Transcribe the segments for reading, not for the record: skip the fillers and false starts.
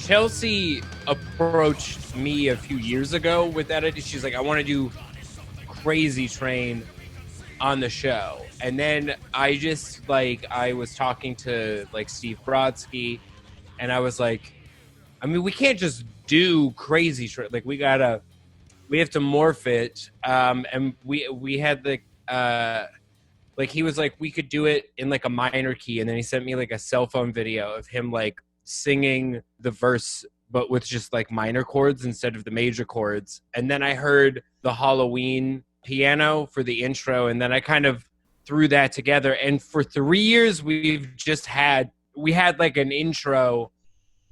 Chelsea approached me a few years ago with that idea. She's like, I want to do Crazy Train on the show. And then I was talking to like Steve Brodsky, and I was like, I mean, we can't just do Crazy Train. Like we have to morph it. And we had like he was like, we could do it in like a minor key. And then he sent me like a cell phone video of him like singing the verse, but with just like minor chords instead of the major chords. And then I heard the Halloween piano for the intro, and then I kind of threw that together. And for 3 years, we had like an intro.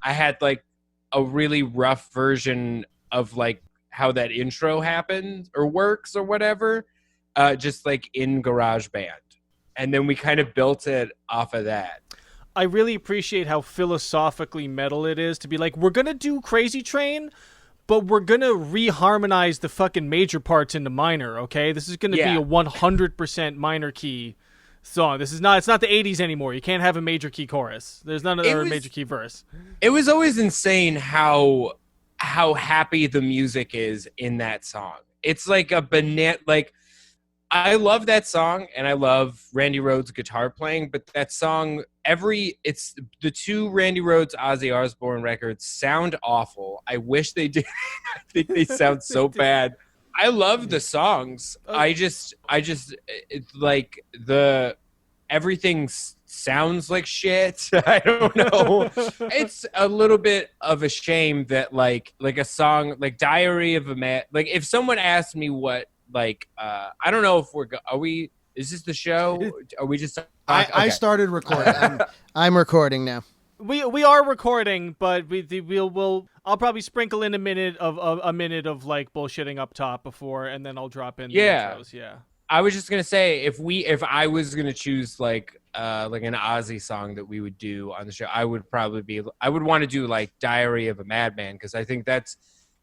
I had like a really rough version of like how that intro happened or works or whatever, just like in GarageBand. And then we kind of built it off of that. I really appreciate how philosophically metal it is to be like, we're going to do Crazy Train, but we're going to reharmonize the fucking major parts into minor, okay? This is going to be a 100% minor key song. It's not the 80s anymore. You can't have a major key chorus. There's none of a major key verse. It was always insane how happy the music is in that song. It's like a banana, like, I love that song, and I love Randy Rhoads' guitar playing, but that song, it's the two Randy Rhoads, Ozzy Osbourne records sound awful. I wish they did. I think they sound so bad. I love the songs. It's like everything sounds like shit. I don't know. It's a little bit of a shame that like a song like Diary of a Man, like if someone asked me what, like, I don't know if is this the show? Are we just? I started recording. I'm recording now. We are recording, but I'll probably sprinkle in a minute of like bullshitting up top before, and then I'll drop in the intros. Yeah. I was just gonna say if I was gonna choose like an Ozzy song that we would do on the show, I would want to do like Diary of a Madman, because I think that's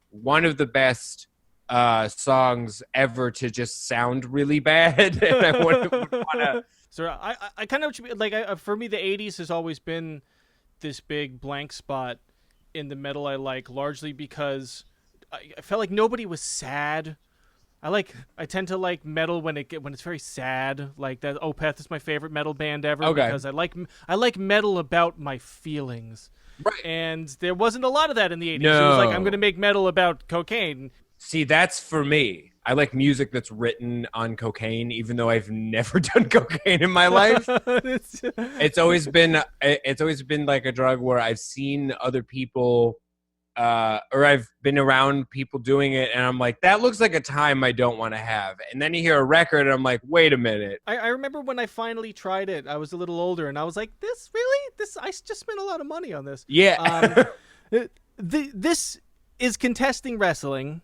one of the best songs ever to just sound really bad. And I would want to. So I kind of like, for me the 80s has always been this big blank spot in the metal I like, largely because I felt like nobody was sad. I tend to like metal when it's very sad, like that. Opeth is my favorite metal band ever, because I like metal about my feelings. Right. And there wasn't a lot of that in the 80s. No. It was like, I'm going to make metal about cocaine. See, that's for me. I like music that's written on cocaine, even though I've never done cocaine in my life. It's always been like a drug where I've seen other people, or I've been around people doing it, and I'm like, that looks like a time I don't want to have. And then you hear a record, and I'm like, wait a minute. I remember when I finally tried it, I was a little older, and I was like, I just spent a lot of money on this. Yeah. This is Contesting Wrestling.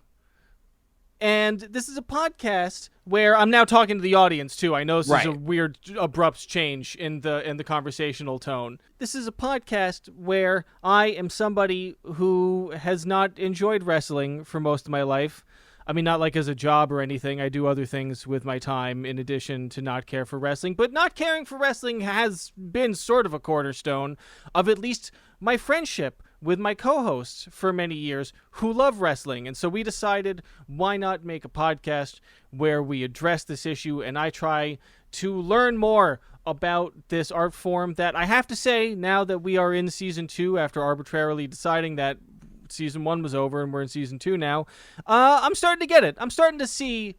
And this is a podcast where I'm now talking to the audience too. I know this is a weird, abrupt change in the conversational tone. This is a podcast where I am somebody who has not enjoyed wrestling for most of my life. I mean, not like as a job or anything. I do other things with my time in addition to not care for wrestling. But not caring for wrestling has been sort of a cornerstone of at least my friendship with my co-hosts for many years who love wrestling. And so we decided, why not make a podcast where we address this issue, and I try to learn more about this art form that I have to say, now that we are in season 2, after arbitrarily deciding that season 1 was over and we're in season 2 now, I'm starting to get it. I'm starting to see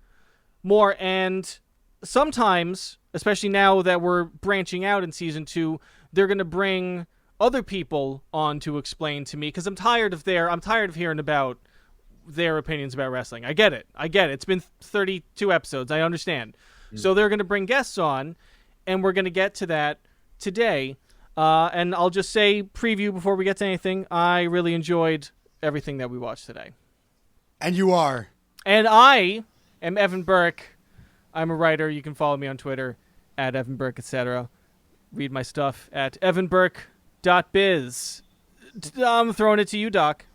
more, and sometimes, especially now that we're branching out in season 2, they're going to bring other people on to explain to me, because I'm tired of hearing about their opinions about wrestling. I get it. It's been 32 episodes. I understand. So they're going to bring guests on, and we're going to get to that today. And I'll just say, preview before we get to anything, I really enjoyed everything that we watched today. And you are. And I am Evan Burke. I'm a writer. You can follow me on Twitter at Evan Burke, etc. Read my stuff at evanburke.biz. I'm throwing it to you, Doc.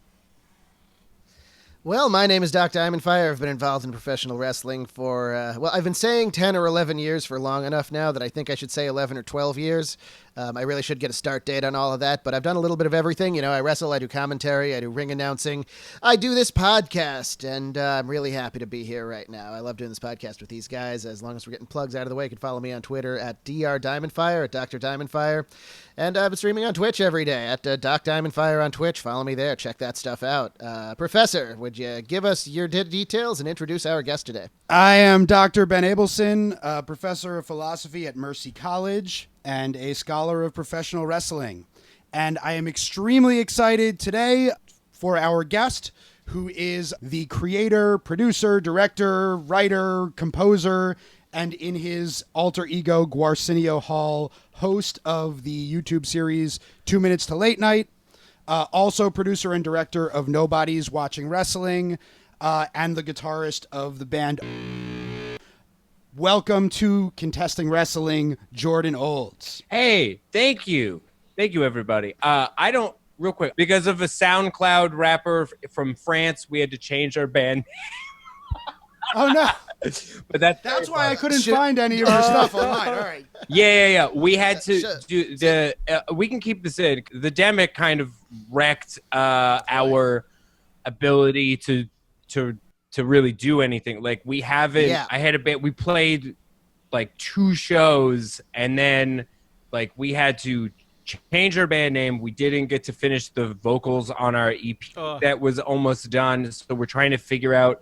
Well, my name is Doc Diamondfire. I've been involved in professional wrestling for, I've been saying 10 or 11 years for long enough now that I think I should say 11 or 12 years. I really should get a start date on all of that, but I've done a little bit of everything. I wrestle, I do commentary, I do ring announcing, I do this podcast, and I'm really happy to be here right now. I love doing this podcast with these guys. As long as we're getting plugs out of the way, you can follow me on Twitter at Dr. Diamondfire, at Dr. Diamondfire, and I've been streaming on Twitch every day at Doc Diamondfire on Twitch. Follow me there. Check that stuff out. Professor, would you give us your details and introduce our guest today? I am Dr. Ben Abelson, professor of philosophy at Mercy College and a scholar of professional wrestling. And I am extremely excited today for our guest, who is the creator, producer, director, writer, composer, and in his alter ego, Guarcinio Hall, host of the YouTube series 2 Minutes to Late Night, also producer and director of Nobody's Watching Wrestling, and the guitarist of the band. Welcome to Contesting Wrestling, Jordan Olds. Hey, thank you. Thank you, everybody. Real quick, because of a SoundCloud rapper from France, we had to change our band. Oh, no. But that's why I couldn't find any of your stuff online. All right. Yeah. We had to do the. We can keep this in. The demic kind of wrecked our ability to really do anything. Like we haven't. Yeah. I had a bit. We played like 2 shows, and then like we had to change our band name. We didn't get to finish the vocals on our EP that was almost done. So we're trying to figure out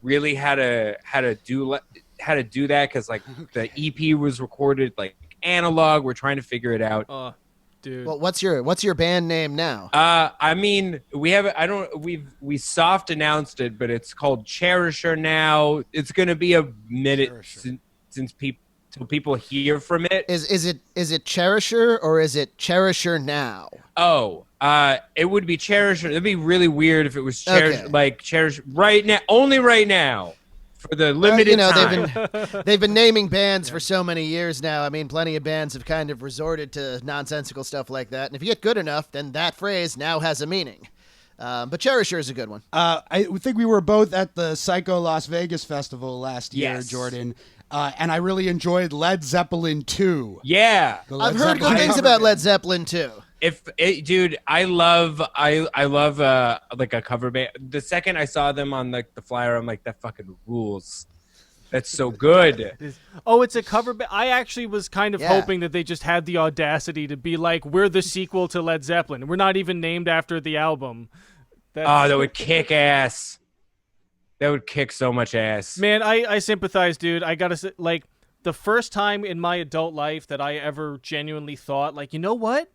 really how to do that, because like the EP was recorded like analog. We're trying to figure it out. Dude. Well, what's your band name now? I mean, we soft announced it, but it's called Cherisher now. It's gonna be a minute since people hear from it. Is it Cherisher or is it Cherisher now? Oh, it would be Cherisher. It'd be really weird if it was Cherish right now, only right now, for the limited time. They've been naming bands for so many years now. I mean, plenty of bands have kind of resorted to nonsensical stuff like that. And if you get good enough, then that phrase now has a meaning. But Cherisher is a good one. I think we were both at the Psycho Las Vegas Festival last year, Jordan. And I really enjoyed Led Zeppelin 2. Yeah. I've heard good things about Led Zeppelin 2. Dude, I love like a cover band. The second I saw them on like the flyer, I'm like, that fucking rules. That's so good. Oh, it's a cover band. I actually was kind of hoping that they just had the audacity to be like, we're the sequel to Led Zeppelin. We're not even named after the album. That would kick ass. That would kick so much ass. Man, I sympathize, dude. I gotta say, like, the first time in my adult life that I ever genuinely thought, like, you know what?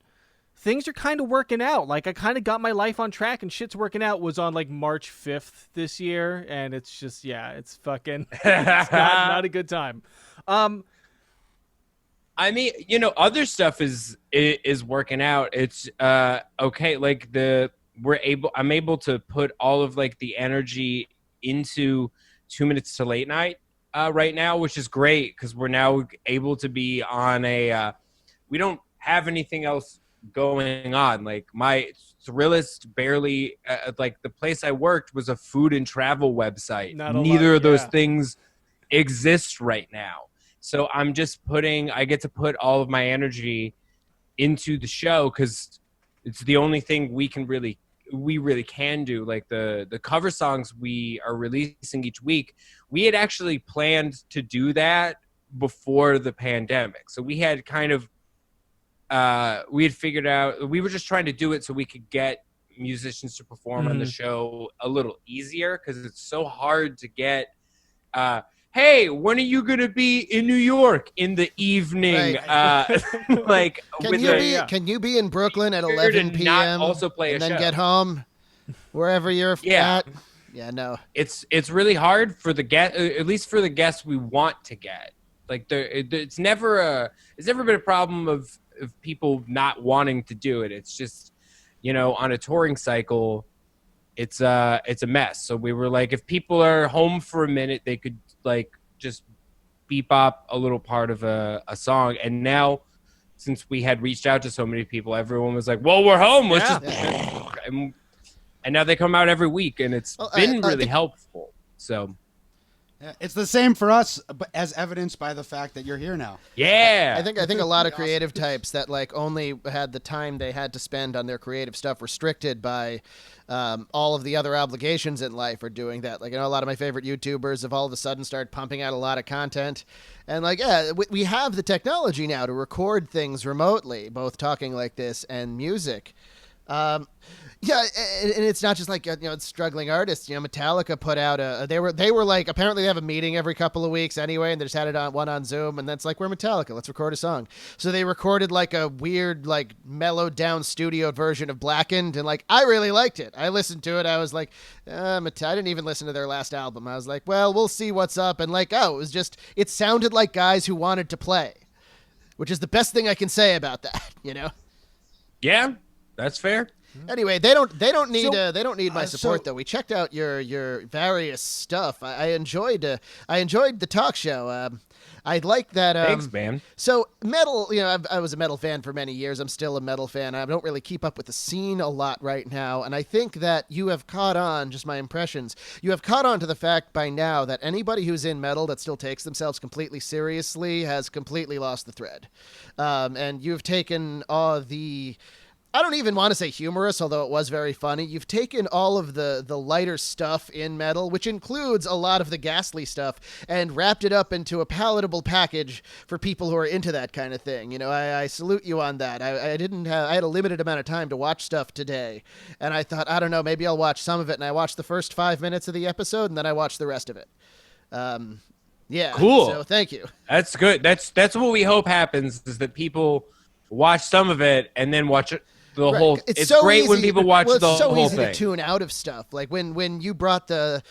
Things are kind of working out. Like, I kind of got my life on track and shit's working out was on, like, March 5th this year. And it's just, it's fucking, it's not a good time. I mean, other stuff is working out. It's okay. Like I'm able to put all of like the energy into 2 Minutes to Late Night right now, which is great because we're now able to be on we don't have anything else going on. Like my Thrillist barely like the place I worked was a food and travel website. Neither of those things exist right now. So I'm just I get to put all of my energy into the show because it's the only thing we really can do. Like the cover songs we are releasing each week, we had actually planned to do that before the pandemic. So we had kind of we had figured out, we were just trying to do it so we could get musicians to perform on the show a little easier because it's so hard to get hey, when are you going to be in New York in the evening? Right. Like, can you be in Brooklyn at 11 p.m. Also play and a then show. Get home wherever you're at? Yeah, no. It's really hard for the at least for the guests we want to get. Like, it's never been a problem of people not wanting to do it. It's just, on a touring cycle, it's a mess. So we were like, if people are home for a minute, they could like just beep up a little part of a song. And now, since we had reached out to so many people, everyone was like, well, we're home. Let's just and now they come out every week, and it's been really helpful. So Yeah, it's the same for us, but as evidenced by the fact that you're here now. Yeah. I think a lot of creative types that like only had the time they had to spend on their creative stuff restricted by all of the other obligations in life are doing that. Like, a lot of my favorite YouTubers have all of a sudden started pumping out a lot of content, and like, yeah, we have the technology now to record things remotely, both talking like this and music. Yeah, and it's not just like it's struggling artists. Metallica put out they were like, apparently they have a meeting every couple of weeks anyway, and they just had it on Zoom, and that's like, we're Metallica, let's record a song. So they recorded like a weird like mellowed down studio version of Blackened, and like I really liked it. I listened to it. I was like, I didn't even listen to their last album. I was like, well, we'll see what's up, and like, oh, it sounded like guys who wanted to play, which is the best thing I can say about that. Yeah, that's fair. Anyway, they don't need my support though. We checked out your various stuff. I enjoyed the talk show. I like that. Thanks, man. So metal, I was a metal fan for many years. I'm still a metal fan. I don't really keep up with the scene a lot right now, and I think that you have caught on. Just my impressions. You have caught on to the fact by now that anybody who's in metal that still takes themselves completely seriously has completely lost the thread, and you've taken all the. I don't even want to say humorous, although it was very funny. You've taken all of the lighter stuff in metal, which includes a lot of the ghastly stuff, and wrapped it up into a palatable package for people who are into that kind of thing. I salute you on that. I had a limited amount of time to watch stuff today, and I thought, I don't know, maybe I'll watch some of it, and I watched the first 5 minutes of the episode, and then I watched the rest of it. Yeah. Cool. So thank you. That's good. That's what we hope happens, is that people watch some of it and then watch it. The whole. It's so great easy, when people watch the whole thing. It's so easy to tune out of stuff. Like when you brought the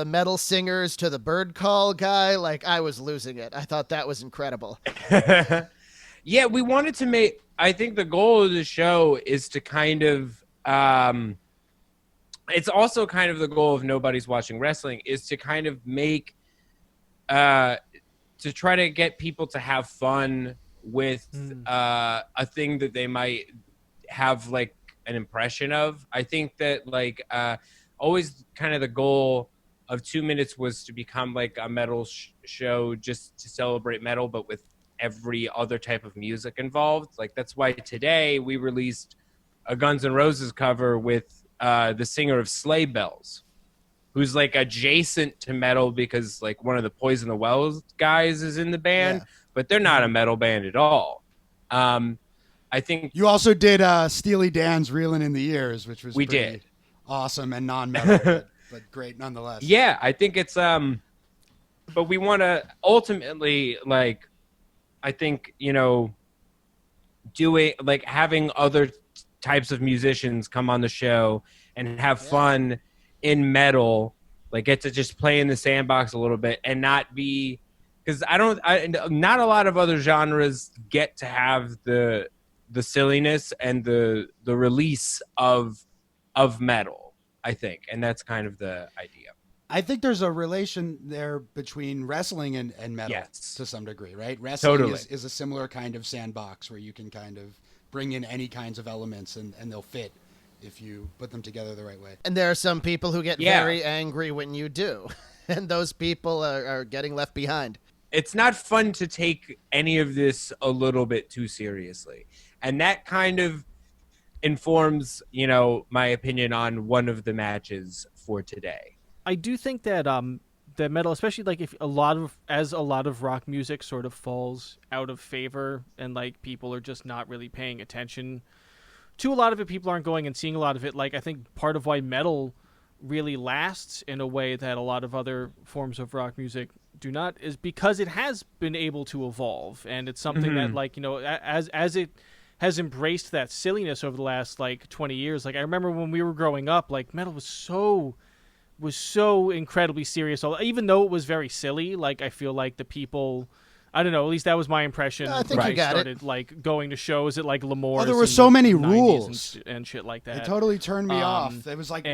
metal singers to the bird call guy, like I was losing it. I thought that was incredible. Yeah, we wanted to make. I think the goal of the show is to kind of. It's also kind of the goal of Nobody's Watching Wrestling, is to kind of make. To try to get people to have fun with a thing that they might have like an impression of. I think that like always kind of the goal of 2 minutes was to become like a metal show just to celebrate metal, but with every other type of music involved. Like that's why today we released a Guns N' Roses cover with the singer of Sleigh Bells, who's like adjacent to metal because like one of the Poison the Wells guys is in the band, but they're not a metal band at all. I think you also did Steely Dan's "Reelin' in the Years," which was pretty awesome and non-metal, but great nonetheless. Yeah, I think it's but we want to ultimately, like, I think doing like having other types of musicians come on the show and have fun in metal, like get to just play in the sandbox a little bit and not be, because not a lot of other genres get to have the silliness and the release of metal, I think, and that's kind of the idea. I think there's a relation there between wrestling and metal to some degree, right? Wrestling is a similar kind of sandbox where you can kind of bring in any kinds of elements and they'll fit if you put them together the right way. And there are some people who get very angry when you do, and those people are getting left behind. It's not fun to take any of this a little bit too seriously. And that kind of informs, my opinion on one of the matches for today. I do think that that metal, especially like if a lot of rock music sort of falls out of favor and like people are just not really paying attention to a lot of it, people aren't going and seeing a lot of it. Like I think part of why metal really lasts in a way that a lot of other forms of rock music do not is because it has been able to evolve, and it's something that like as it has embraced that silliness over the last like 20 years. Like I remember when we were growing up, like metal was so incredibly serious. Even though it was very silly, like I feel like the people, I don't know, at least that was my impression. I think you got started like going to shows at like L'Amour's. Oh, there were so many rules and shit like that. It totally turned me off. It was like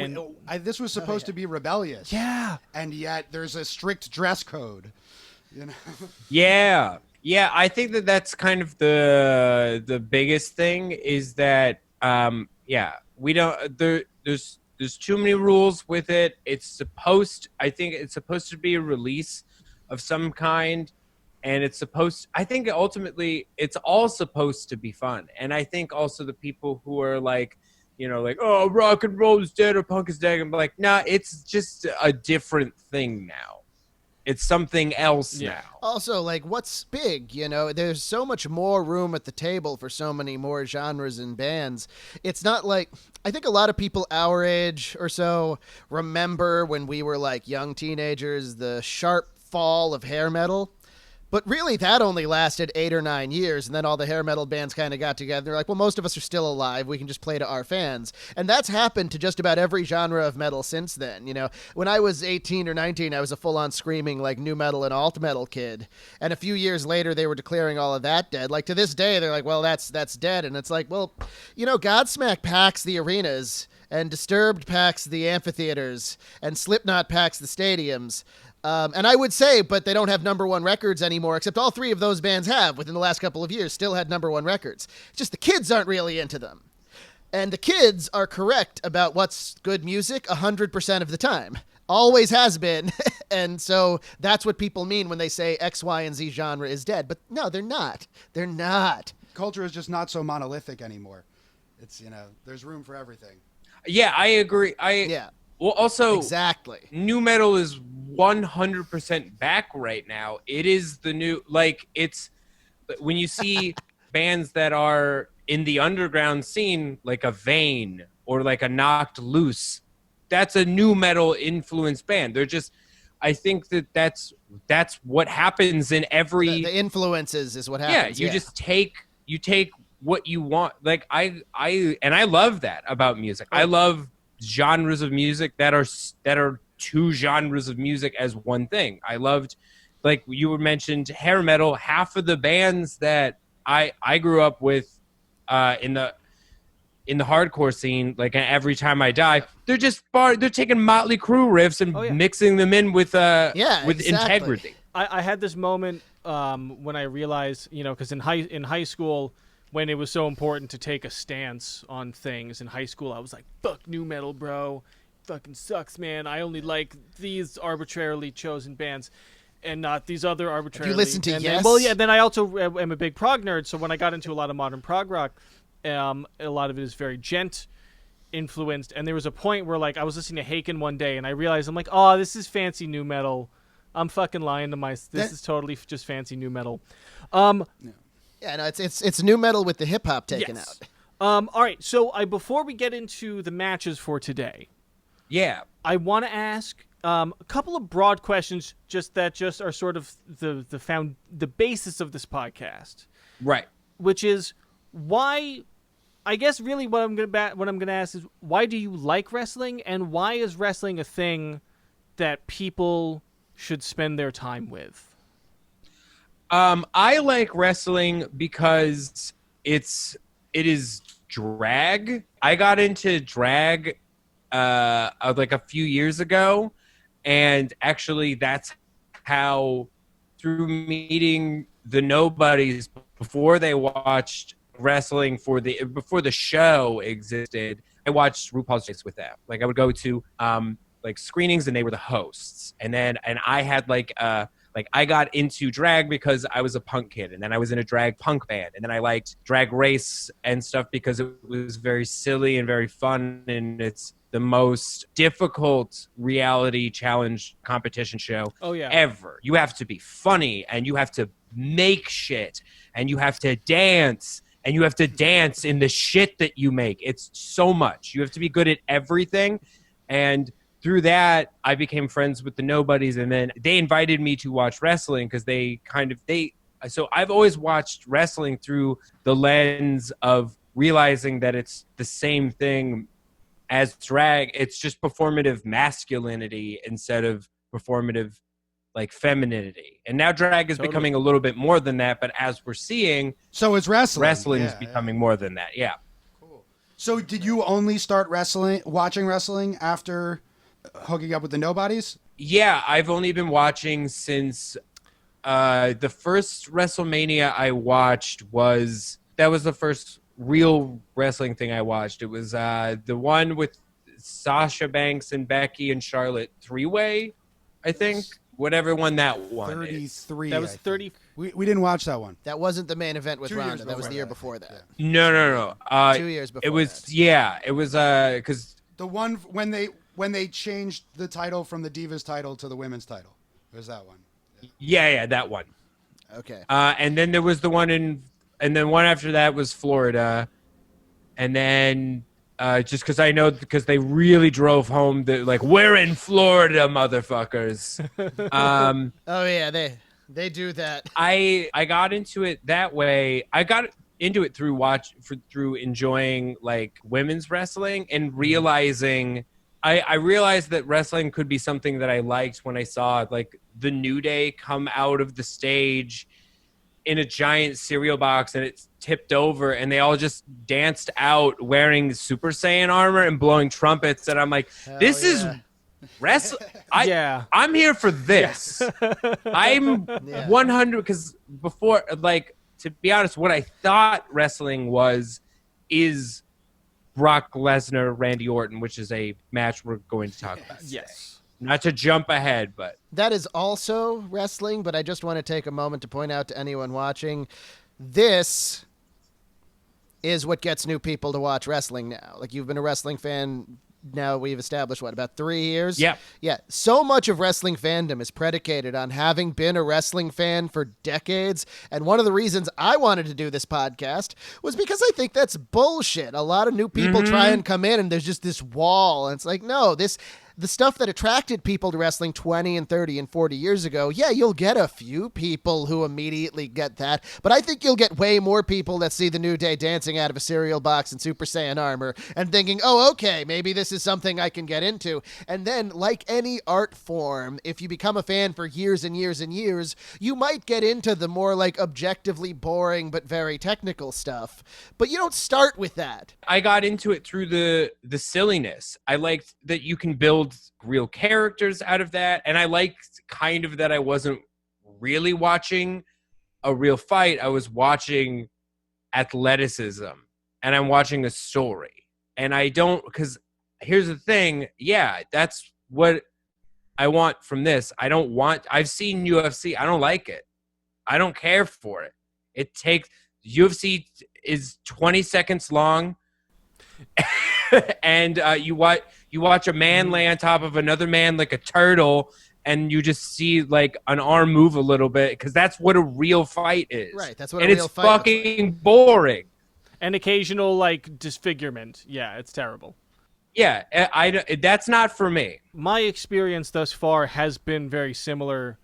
this was supposed to be rebellious. Yeah, and yet there's a strict dress code. Yeah. Yeah, I think that's kind of the biggest thing is that we don't there's there's too many rules with it. I think it's supposed to be a release of some kind, and I think ultimately it's all supposed to be fun. And I think also the people who are like, like, oh, rock and roll is dead or punk is dead, I'm like, nah, it's just a different thing now. It's something else now. Also, like, what's big? There's so much more room at the table for so many more genres and bands. It's not like, I think a lot of people our age or so remember when we were like young teenagers, the sharp fall of hair metal. But really, that only lasted 8 or 9 years, and then all the hair metal bands kind of got together. They're like, well, most of us are still alive. We can just play to our fans. And that's happened to just about every genre of metal since then. When I was 18 or 19, I was a full-on screaming, like, nu metal and alt metal kid. And a few years later, they were declaring all of that dead. Like, to this day, they're like, well, that's dead. And it's like, well, Godsmack packs the arenas, and Disturbed packs the amphitheaters, and Slipknot packs the stadiums. And I would say, but they don't have number one records anymore, except all 3 of those bands have, within the last couple of years, still had number one records. It's just the kids aren't really into them. And the kids are correct about what's good music 100% of the time. Always has been. And so that's what people mean when they say X, Y, and Z genre is dead. But no, they're not. They're not. Culture is just not so monolithic anymore. It's, there's room for everything. Yeah, I agree. Well, also, exactly. Nu metal is 100% back right now. It is the new, it's when you see bands that are in the underground scene, like a Vane or like a Knocked Loose, that's a nu metal influenced band. They're just, I think that's what happens in every. The influences is what happens. Yeah, just take what you want. Like I love that about music. I love genres of music that are 2 genres of music as one thing. I loved, like you mentioned, hair metal. Half of the bands that I grew up with in the hardcore scene, like Every Time I Die, they're taking Motley Crue riffs and mixing them in with integrity. I had this moment when I realized, because in high school, when it was so important to take a stance on things in high school, I was like, fuck nu metal, bro. Fucking sucks, man. I only like these arbitrarily chosen bands and not these other arbitrarily. You listen to Yes? Then I also am a big prog nerd, so when I got into a lot of modern prog rock, a lot of it is very gent influenced, and there was a point where, like, I was listening to Haken one day, and I realized, I'm like, oh, this is fancy nu metal. I'm fucking lying to myself. This is totally just fancy nu metal. Yeah, no, it's nu metal with the hip hop taken out. All right, so before we get into the matches for today, I want to ask a couple of broad questions, just are sort of the basis of this podcast, right? Which is why. I guess really what I'm gonna ask is, why do you like wrestling, and why is wrestling a thing that people should spend their time with? I like wrestling because it is drag. I got into drag like a few years ago, and actually that's how, through meeting the nobodies before they watched wrestling before the show existed, I watched RuPaul's Drag Race with them. Like I would go to like screenings, and they were the hosts, and I had like I got into drag because I was a punk kid, and then I was in a drag punk band, and then I liked Drag Race and stuff because it was very silly and very fun, and it's the most difficult reality challenge competition show ever. You have to be funny, and you have to make shit, and you have to dance, and you have to dance in the shit that you make. It's so much. You have to be good at everything, and through that, I became friends with the nobodies, and then they invited me to watch wrestling because so I've always watched wrestling through the lens of realizing that it's the same thing as drag. It's just performative masculinity instead of performative like femininity. And now drag is becoming a little bit more than that, but as we're seeing, so is wrestling is becoming more than that. Yeah. Cool. So did you only start watching wrestling after hooking up with the nobodies? Yeah, I've only been watching since the first WrestleMania I watched was the first real wrestling thing I watched. It was the one with Sasha Banks and Becky and Charlotte 3-way, I think. Whatever one that one 33. That was 30. We didn't watch that one. That wasn't the main event with 2 years Ronda. That was the year before before that. No. 2 years before. It was that. it was because The one when they changed the title from the Divas title to the women's title. It was that one. yeah, that one. Okay. And then there was the one and then one after that was Florida, and then just because they really drove home the like we're in Florida, motherfuckers. Oh yeah, they do that. I got into it that way. I got into it through enjoying like women's wrestling and realizing I realized that wrestling could be something that I liked when I saw like the New Day come out of the stage in a giant cereal box and it tipped over and they all just danced out wearing Super Saiyan armor and blowing trumpets, and I'm like, this is wrestling. I'm here for this. I'm 100 because before, like, to be honest, what I thought wrestling is Brock Lesnar, Randy Orton, which is a match we're going to talk about. Yes. Not to jump ahead, but That is also wrestling, but I just want to take a moment to point out to anyone watching, this is what gets new people to watch wrestling now. Like, you've been a wrestling fan now, we've established, what, about 3 years? Yep. Yeah. So much of wrestling fandom is predicated on having been a wrestling fan for decades. And one of the reasons I wanted to do this podcast was because I think that's bullshit. A lot of new people try and come in and there's just this wall. And it's like, no, the stuff that attracted people to wrestling 20 and 30 and 40 years ago, yeah, you'll get a few people who immediately get that, but I think you'll get way more people that see the New Day dancing out of a cereal box in Super Saiyan armor and thinking, oh, okay, maybe this is something I can get into. And then, like any art form, if you become a fan for years and years and years, you might get into the more like objectively boring but very technical stuff, but you don't start with that. I got into it through the silliness. I liked that you can build real characters out of that, and I liked kind of that I wasn't really watching a real fight. I was watching athleticism, and I'm watching a story. And I don't, because here's the thing, yeah, that's what I want from this. I've seen UFC. I don't like it. I don't care for it. UFC is 20 seconds long. And you watch a man lay on top of another man like a turtle, and you just see like an arm move a little bit, because that's what a real fight is. Right, that's what and a real fight is. And it's fucking boring. And occasional like disfigurement. Yeah, it's terrible. Yeah, that's not for me. My experience thus far has been very similar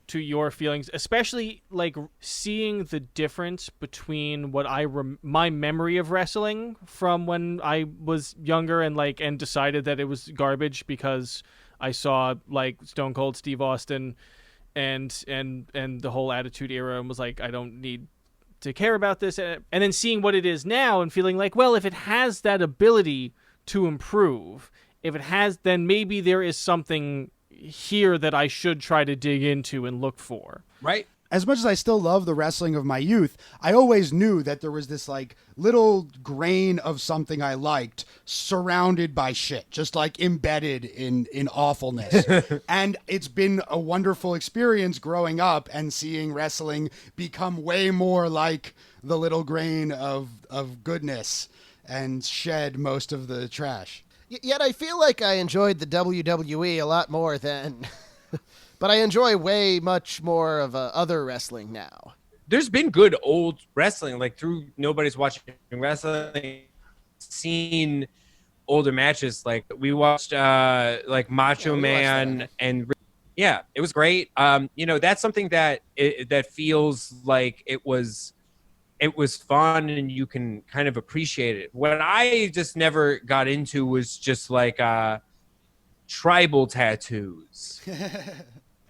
to your feelings, especially like seeing the difference between what my memory of wrestling from when I was younger and decided that it was garbage because I saw like Stone Cold Steve Austin and the whole Attitude Era and was like, I don't need to care about this, and then seeing what it is now and feeling like, well, if it has that ability to improve, then maybe there is something here that I should try to dig into and look for. Right. As much as I still love the wrestling of my youth, I always knew that there was this like little grain of something I liked surrounded by shit, just like embedded in awfulness. And it's been a wonderful experience growing up and seeing wrestling become way more like the little grain of goodness and shed most of the trash. Yet I feel like I enjoyed the WWE a lot more than... but I enjoy way much more of other wrestling now. There's been good old wrestling, like through Nobody's Watching Wrestling, seen older matches. Like we watched like Macho Man, and yeah, it was great. That's something that that feels like it was fun and you can kind of appreciate it. What I just never got into was just like tribal tattoos.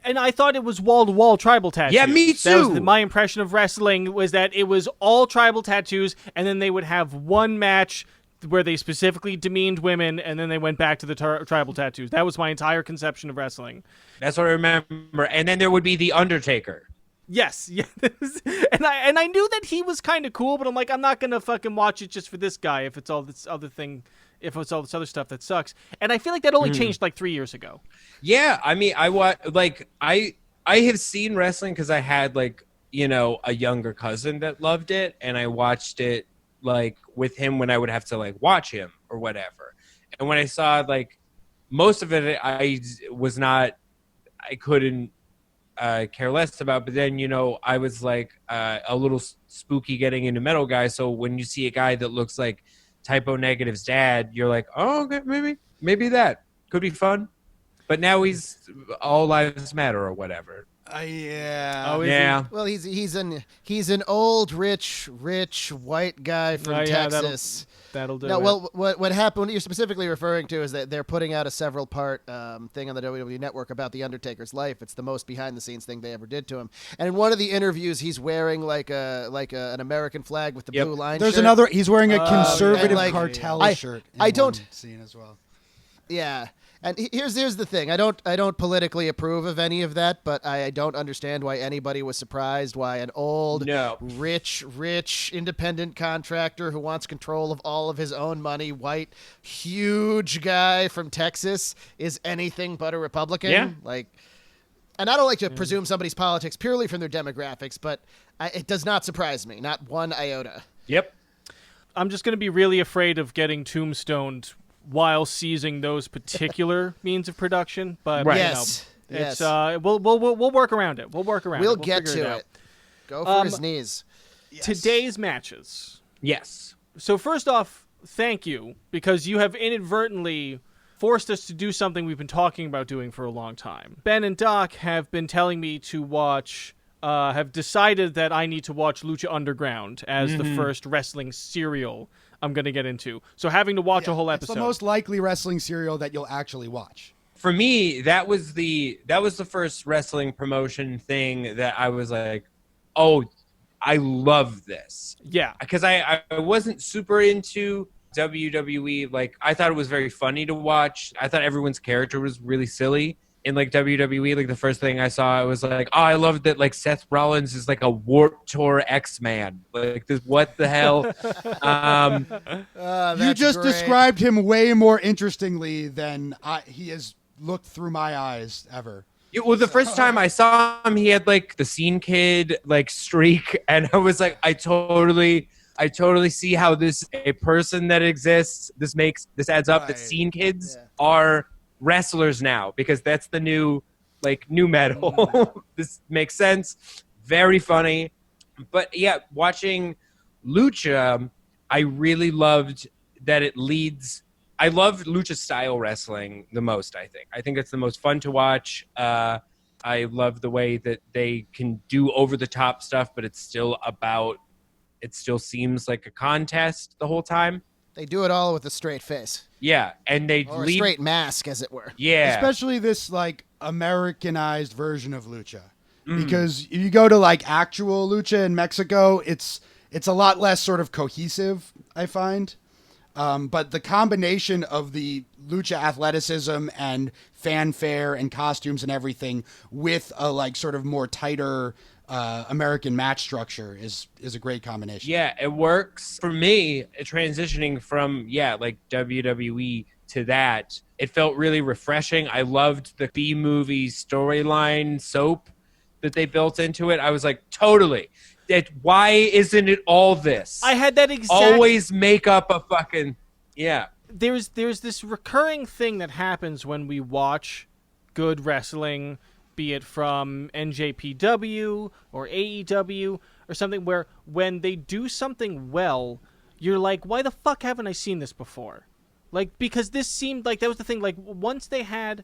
And I thought it was wall-to-wall tribal tattoos. Yeah, me too. That was my impression of wrestling, was that it was all tribal tattoos, and then they would have one match where they specifically demeaned women, and then they went back to the tribal tattoos. That was my entire conception of wrestling. That's what I remember. And then there would be The Undertaker. Yes, yeah. and I knew that he was kind of cool, but I'm like, I'm not gonna fucking watch it just for this guy if it's all this other thing if it's all this other stuff that sucks. And I feel like that only changed like 3 years ago. Yeah, I mean, I have seen wrestling because I had like, you know, a younger cousin that loved it, and I watched it like with him when I would have to like watch him or whatever. And when I saw like most of it, I couldn't care less about. But then, you know, I was like a little spooky getting into metal guy. So when you see a guy that looks like Typo Negative's dad, you're like, oh, okay, maybe that could be fun. But now he's All Lives Matter or whatever. Yeah. Oh, is Yeah. he? Well, he's an old rich white guy from Texas. That'll do No, it. well, what happened? What you're specifically referring to is that they're putting out a several part thing on the WWE Network about the Undertaker's life. It's the most behind the scenes thing they ever did to him. And in one of the interviews, he's wearing like an American flag with the blue line. There's shirt. another. He's wearing a conservative like, cartel shirt. I don't see as well. Yeah. And here's the thing. I don't politically approve of any of that, but I don't understand why anybody was surprised why an old, rich independent contractor who wants control of all of his own money, white, huge guy from Texas is anything but a Republican. Yeah. Like, and I don't like to presume somebody's politics purely from their demographics, but it does not surprise me, not one iota. Yep. I'm just going to be really afraid of getting tombstoned while seizing those particular means of production, but Right. Yes. you know, it's we'll work around it. We'll Get figure to out. it. Go for his knees. Today's matches. Yes. So first off, thank you, because you have inadvertently forced us to do something we've been talking about doing for a long time. Ben and Doc have been telling me to watch, have decided that I need to watch Lucha Underground as the first wrestling serial I'm going to get into. So having to watch a whole episode. It's the most likely wrestling serial that you'll actually watch. For me, that was the first wrestling promotion thing that I was like, oh, I love this. Yeah. Because I wasn't super into WWE. Like, I thought it was very funny to watch. I thought everyone's character was really silly in like WWE. Like, the first thing I saw, I was like, oh, I love that like Seth Rollins is like a Warped Tour X-Man. Like, this, what the hell? You just described him way more interestingly than he has looked through my eyes ever. Well, the first time I saw him, he had like the Scene Kid like streak, and I was like, I totally see how a person that exists. This adds up. That Scene Kids are wrestlers now, because that's the new metal. This makes sense. Very funny. But yeah, watching Lucha, I really loved that it leads. I love Lucha style wrestling the most. I think it's the most fun to watch. I love the way that they can do over the top stuff, but it still seems like a contest the whole time. They do it all with a straight face. Yeah, and they or a straight mask, as it were. Yeah, especially this like Americanized version of Lucha, because if you go to like actual Lucha in Mexico, it's a lot less sort of cohesive, I find. But the combination of the Lucha athleticism and fanfare and costumes and everything with a like sort of more tighter American match structure is a great combination. Yeah, it works for me. Transitioning from like WWE to that, it felt really refreshing. I loved the B-movie storyline soap that they built into it. I was like, totally. Why isn't it all this? I had that exact. Always make up a fucking There's this recurring thing that happens when we watch good wrestling, be it from NJPW or AEW or something, where when they do something well, you're like, why the fuck haven't I seen this before? Like, because this seemed like that was the thing. Like, once they had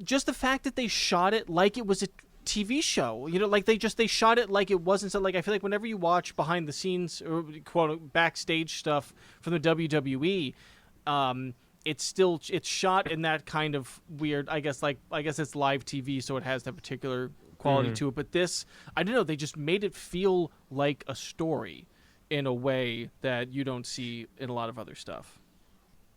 just the fact that they shot it like it was a TV show, you know, like they shot it like it wasn't. So like, I feel like whenever you watch behind the scenes or quote backstage stuff from the WWE, it's shot in that kind of weird, I guess it's live TV, so it has that particular quality to it. But this, I don't know, they just made it feel like a story in a way that you don't see in a lot of other stuff.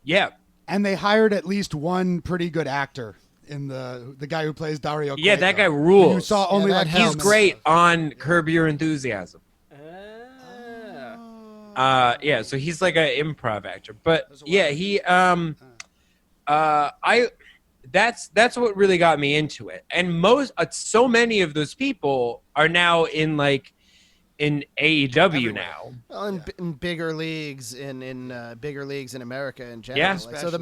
Yeah. And they hired at least one pretty good actor in the guy who plays Dario Cueto. Yeah, that guy rules. You saw only that like he's great on Curb Your Enthusiasm. Yeah, so he's like an improv actor. But yeah, he that's what really got me into it. And so many of those people are now in AEW Everywhere. now. Well, in bigger leagues, in bigger leagues in America in general. Yeah. Like, so the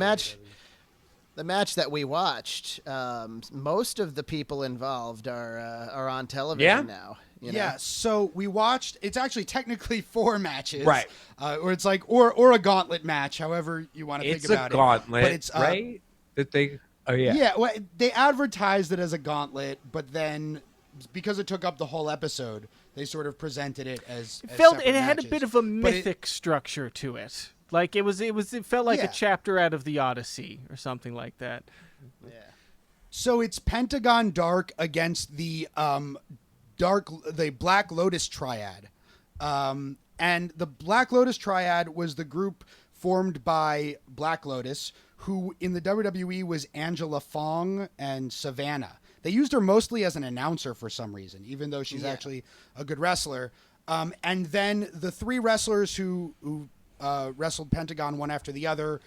match that we watched, most of the people involved are on television now. You know? Yeah, so we watched. It's actually technically 4 matches, Right? Or it's like or a gauntlet match, however you want to think about It's a gauntlet, But it's right? That they. Oh yeah. Yeah, well, they advertised it as a gauntlet, but then because it took up the whole episode, they sort of presented it as It separate had a matches. bit of a mythic structure to it. Like it felt like a chapter out of the Odyssey or something like that. Yeah. So it's Pentagon Dark against the Black Lotus Triad. And the Black Lotus Triad was the group formed by Black Lotus, who in the WWE was Angela Fong and Savannah. They used her mostly as an announcer for some reason, even though she's actually a good wrestler. And then the 3 wrestlers who wrestled Pentagon one after the other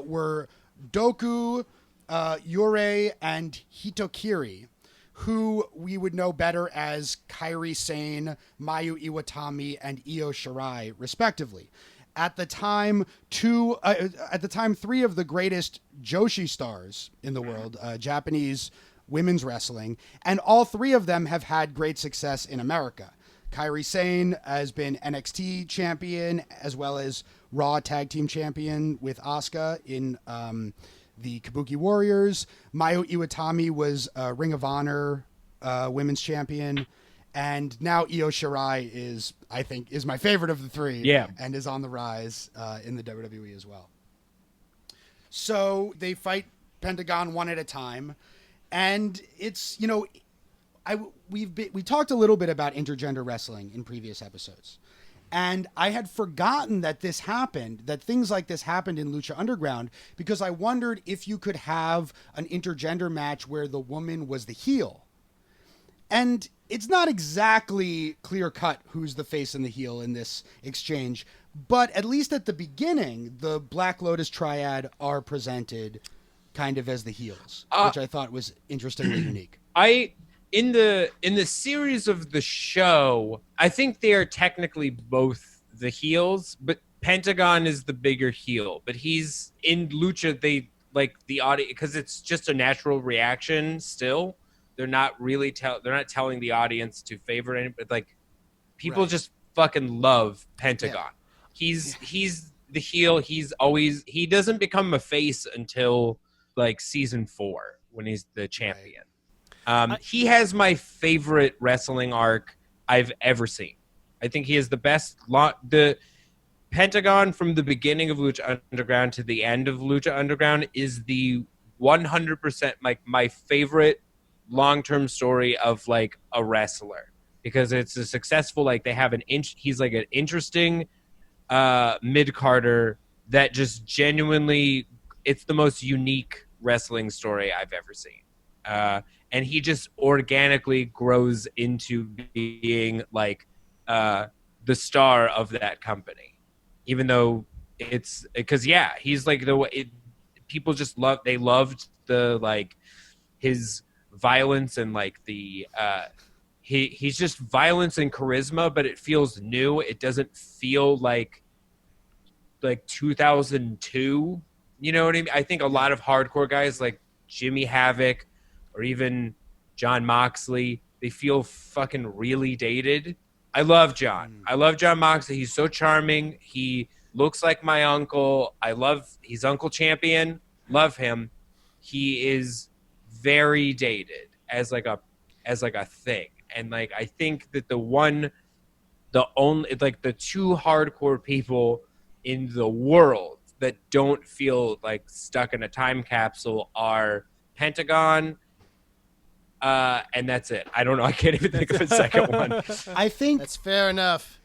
were Doku, Yurei, and Hitokiri, who we would know better as Kairi Sane, Mayu Iwatani, and Io Shirai, respectively. At the time, 3 of the greatest Joshi stars in the world, Japanese women's wrestling, and all 3 of them have had great success in America. Kairi Sane has been NXT champion as well as Raw Tag Team champion with Asuka in the Kabuki Warriors. Mayu Iwatani was Ring of Honor women's champion. And now Io Shirai is my favorite of the 3. Yeah. And is on the rise in the WWE as well. So they fight Pentagon one at a time. And it's, we talked a little bit about intergender wrestling in previous episodes. And I had forgotten that things like this happened in Lucha Underground, because I wondered if you could have an intergender match where the woman was the heel. And it's not exactly clear cut who's the face and the heel in this exchange, but at least at the beginning, the Black Lotus Triad are presented kind of as the heels, which I thought was interestingly unique. In the series of the show, I think they are technically both the heels, but Pentagon is the bigger heel. But he's in Lucha, they like the audience because it's just a natural reaction still. They're not really they're not telling the audience to favor any, but like people just fucking love Pentagon. Yeah. He's the heel. He doesn't become a face until like season 4 when he's the champion. He has my favorite wrestling arc I've ever seen. I think he is the best. The Pentagon from the beginning of Lucha Underground to the end of Lucha Underground is the 100% like my favorite long-term story of like a wrestler, because it's a successful, like they have he's like an interesting mid-carder that just genuinely, it's the most unique wrestling story I've ever seen. And he just organically grows into being like the star of that company, even though it's because he's like people just loved the like his violence and like the he's just violence and charisma, but it feels new. It doesn't feel like 2002. You know what I mean? I think a lot of hardcore guys like Jimmy Havoc or even John Moxley, they feel fucking really dated. I love John. I love John Moxley. He's so charming. He looks like my uncle. He's Uncle Champion. Love him. He is very dated as like a thing. And like I think that the two hardcore people in the world that don't feel like stuck in a time capsule are Pentagon, and that's it. I don't know. I can't even think of a second one. I think that's fair enough.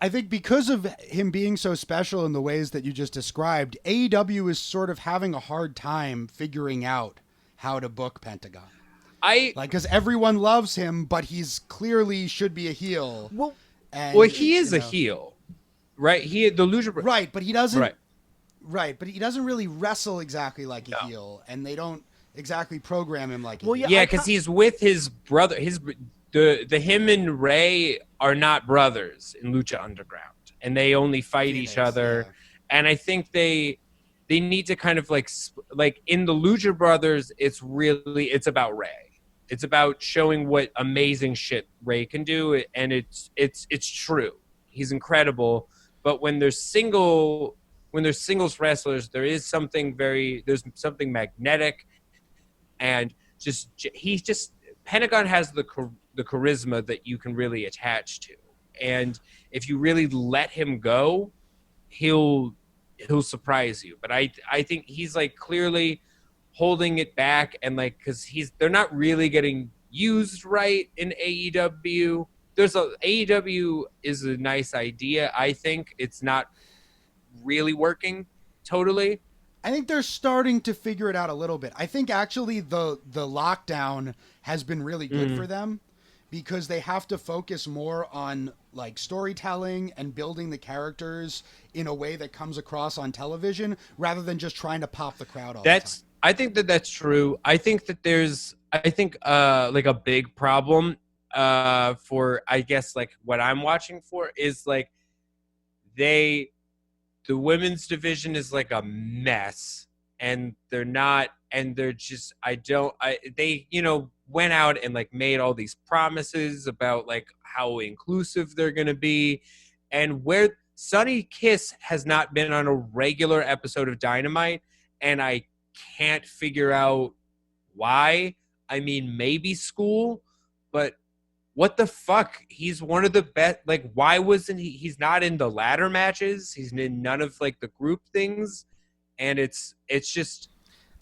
I think because of him being so special in the ways that you just described, AEW is sort of having a hard time figuring out how to book Pentagon. Because everyone loves him, but he's clearly should be a heel. Well, he is a heel. right? The Lucha Right, but he doesn't. right. Right, but he doesn't really wrestle exactly like a heel, and they don't exactly program him like a heel. Yeah, because he's with his brother. The him and Ray are not brothers in Lucha Underground, and they only fight each other. Yeah. And I think they need to kind of like in the Lucha Brothers, it's about Ray. It's about showing what amazing shit Ray can do, and it's true. He's incredible. But when there's singles wrestlers, there's something magnetic, and he's just Pentagon has the charisma that you can really attach to, and if you really let him go, he'll surprise you. But I think he's like clearly holding it back, and like because they're not really getting used right in AEW. AEW is a nice idea. I think it's not really working totally. I think they're starting to figure it out a little bit. I think actually the lockdown has been really good for them, because they have to focus more on like storytelling and building the characters in a way that comes across on television, rather than just trying to pop the crowd all the time. I think that's true. I think that there's like a big problem for, I guess, like what I'm watching for is like the women's division is like a mess, and they're just they went out and like made all these promises about like how inclusive they're going to be, and where Sonny Kiss has not been on a regular episode of Dynamite, and I can't figure out why. I mean, maybe school, but what the fuck? He's one of the best. Like, why wasn't he? He's not in the ladder matches. He's in none of like the group things, and it's just.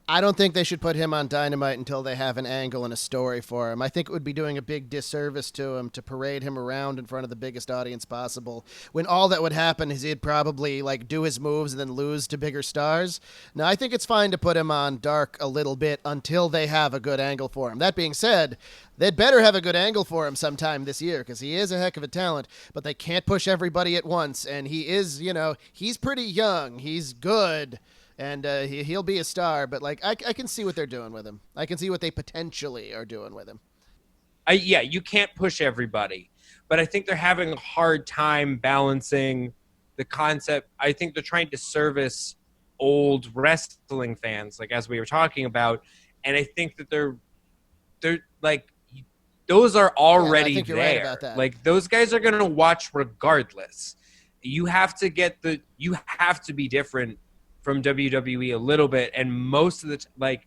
I don't think they should put him on Dynamite until they have an angle and a story for him. I think it would be doing a big disservice to him to parade him around in front of the biggest audience possible, when all that would happen is he'd probably like do his moves and then lose to bigger stars. Now, I think it's fine to put him on Dark a little bit until they have a good angle for him. That being said, they'd better have a good angle for him sometime this year, because he is a heck of a talent, but they can't push everybody at once, and he is, he's pretty young. He's good. And he'll be a star, but like I can see what they're doing with him. I can see what they potentially are doing with him. Yeah, you can't push everybody, but I think they're having a hard time balancing the concept. I think they're trying to service old wrestling fans, like as we were talking about, and I think that they're like those are already I think you're there. right about that. Like those guys are gonna watch regardless. You have to be different from WWE a little bit, and most of the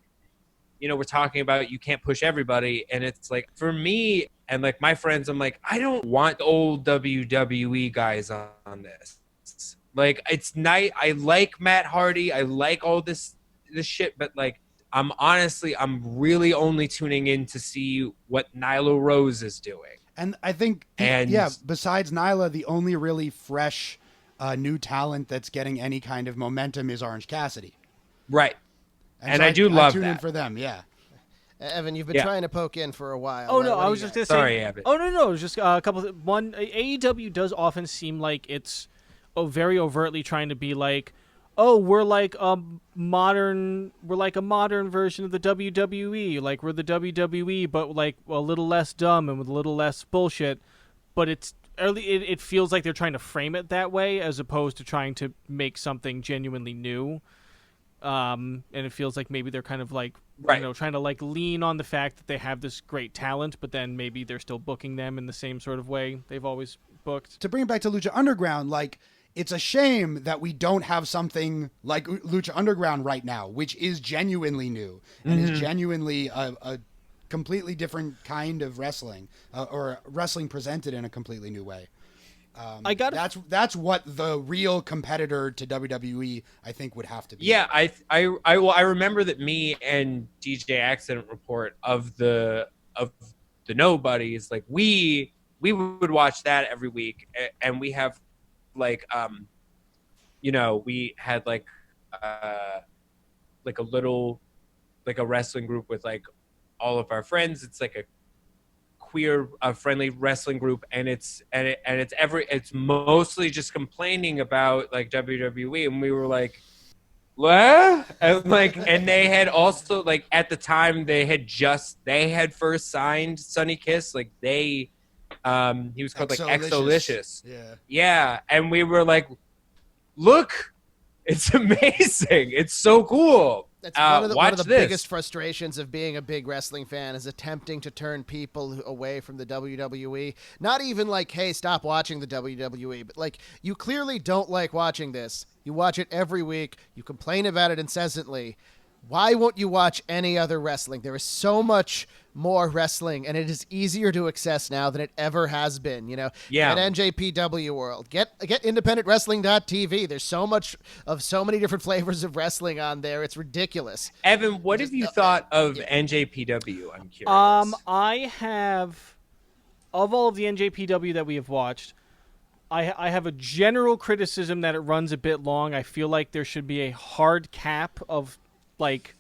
we're talking about you can't push everybody, and it's like for me and like my friends, I'm like, I don't want old WWE guys on this. Like it's nice. I like Matt Hardy. I like all this shit, but like I'm really only tuning in to see what Nyla Rose is doing. And I think besides Nyla, the only really fresh new talent that's getting any kind of momentum is Orange Cassidy. Right. And so I do love tune that. in for them, yeah. Evan, you've been trying to poke in for a while. Oh, no, I was just going to say... Sorry, Evan. Oh, no, it was just a couple... One, AEW does often seem like it's very overtly trying to be like, oh, we're like a modern version of the WWE. Like, we're the WWE, but like a little less dumb and with a little less bullshit. But it feels like they're trying to frame it that way as opposed to trying to make something genuinely new. And it feels like maybe they're kind of like, trying to like lean on the fact that they have this great talent, but then maybe they're still booking them in the same sort of way they've always booked. To bring it back to Lucha Underground, like, it's a shame that we don't have something like Lucha Underground right now, which is genuinely new and is genuinely a completely different kind of wrestling, or wrestling presented in a completely new way. That's what the real competitor to WWE, I think, would have to be. Yeah, I remember that me and DJ Accident Report of the Nobodies, like we would watch that every week, and we have like we had like a little like a wrestling group with like all of our friends. It's like a queer friendly wrestling group, and it's mostly just complaining about like WWE, and we were like, what? And they had also like at the time they had first signed Sonny Kiss, like he was called like Exolicious. Yeah, and we were like, look, it's amazing, it's so cool. That's one of the biggest frustrations of being a big wrestling fan, is attempting to turn people away from the WWE. Not even like, hey, stop watching the WWE, but like, you clearly don't like watching this. You watch it every week. You complain about it incessantly. Why won't you watch any other wrestling? There is so much more wrestling, and it is easier to access now than it ever has been. Get NJPW World. Get independentwrestling.tv. There's so many different flavors of wrestling on there. It's ridiculous. Evan, what have you thought of NJPW? I'm curious. I have, of all of the NJPW that we have watched, I have a general criticism that it runs a bit long. I feel like there should be a hard cap of, like,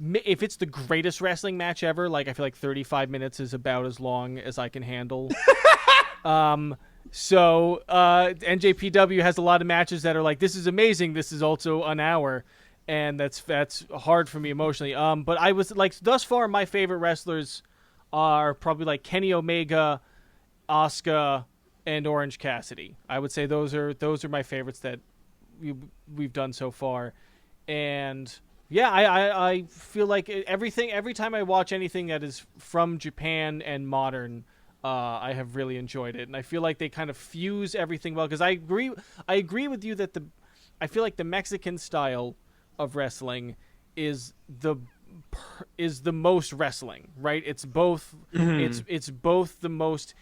if it's the greatest wrestling match ever, like, I feel like 35 minutes is about as long as I can handle. So NJPW has a lot of matches that are like, this is amazing, this is also an hour, and that's hard for me emotionally. But I was like, thus far, my favorite wrestlers are probably like Kenny Omega, Asuka, and Orange Cassidy. I would say those are my favorites that we've done so far. And yeah, I feel like every time I watch anything that is from Japan and modern, I have really enjoyed it. And I feel like they kind of fuse everything well, because I agree with you that I feel like the Mexican style of wrestling is the most wrestling, right? It's both it's both the most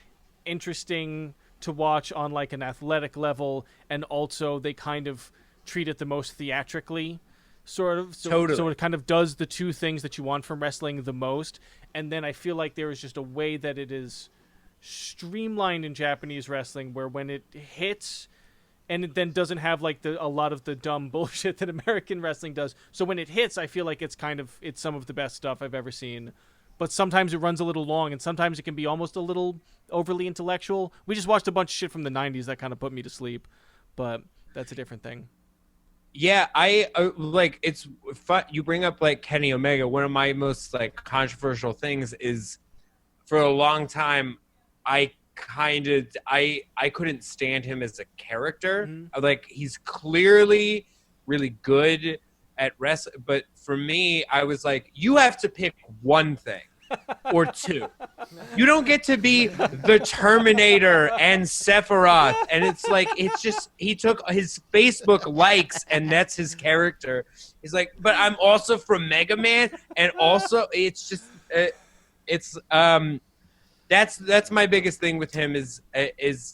interesting to watch on like an athletic level, and also they kind of treat it the most theatrically, sort of. So it kind of does the two things that you want from wrestling the most. And then I feel like there is just a way that it is streamlined in Japanese wrestling, where when it hits, and it then doesn't have like a lot of the dumb bullshit that American wrestling does. So when it hits, I feel like it's some of the best stuff I've ever seen. But sometimes it runs a little long, and sometimes it can be almost a little overly intellectual. We just watched a bunch of shit from the 90s that kind of put me to sleep, but that's a different thing. Yeah, I like, it's fun. You bring up like Kenny Omega. One of my most like controversial things is, for a long time, I couldn't stand him as a character. Mm-hmm. Like, he's clearly really good at wrestling, but for me, I was like, you have to pick one thing or two. You don't get to be the Terminator and Sephiroth. And it's like, it's just, he took his Facebook likes and that's his character. He's like, but I'm also from Mega Man, and also it's just that's my biggest thing with him is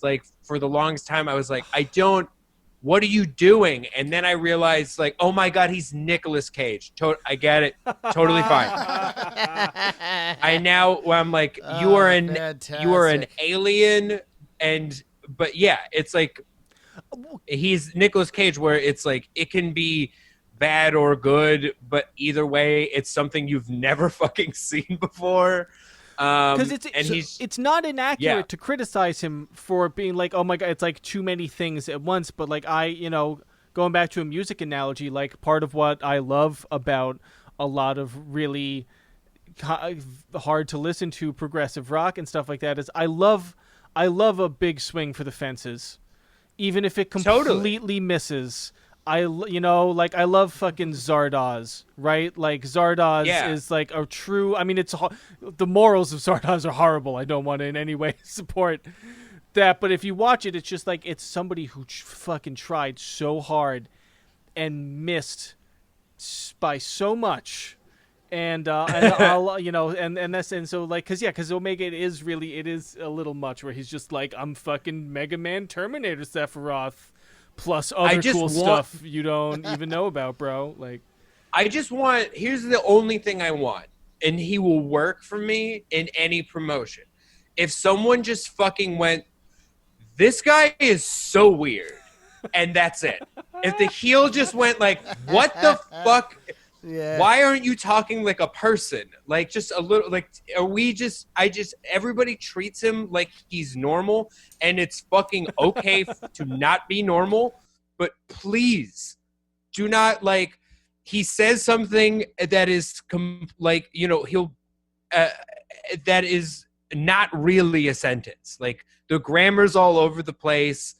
like, for the longest time I was like, what are you doing? And then I realized, like, oh my God, he's Nicolas Cage. I get it. Totally fine. I'm like, you are an alien, but yeah, it's like, he's Nicolas Cage, where it's like, it can be bad or good, but either way, it's something you've never fucking seen before. Because it's not inaccurate to criticize him for being like, oh my God, it's like too many things at once. But like, going back to a music analogy, like, part of what I love about a lot of really hard to listen to progressive rock and stuff like that is I love a big swing for the fences, even if it completely misses. I love fucking Zardoz, right? Like, Zardoz is like a true, I mean, the morals of Zardoz are horrible. I don't want to in any way support that, but if you watch it, it's just like, it's somebody who fucking tried so hard and missed by so much. And I'll, and so like, cause Omega, it is a little much, where he's just like, I'm fucking Mega Man Terminator Sephiroth, plus other cool stuff you don't even know about, bro. Like, here's the only thing I want, and he will work for me in any promotion. If someone just fucking went, this guy is so weird, and that's it. If the heel just went like, what the fuck? Yeah. Why aren't you talking like a person? Like just a little, like, everybody treats him like he's normal, and it's fucking okay to not be normal, but please do not, like, he says something that is that is not really a sentence. Like, the grammar's all over the place.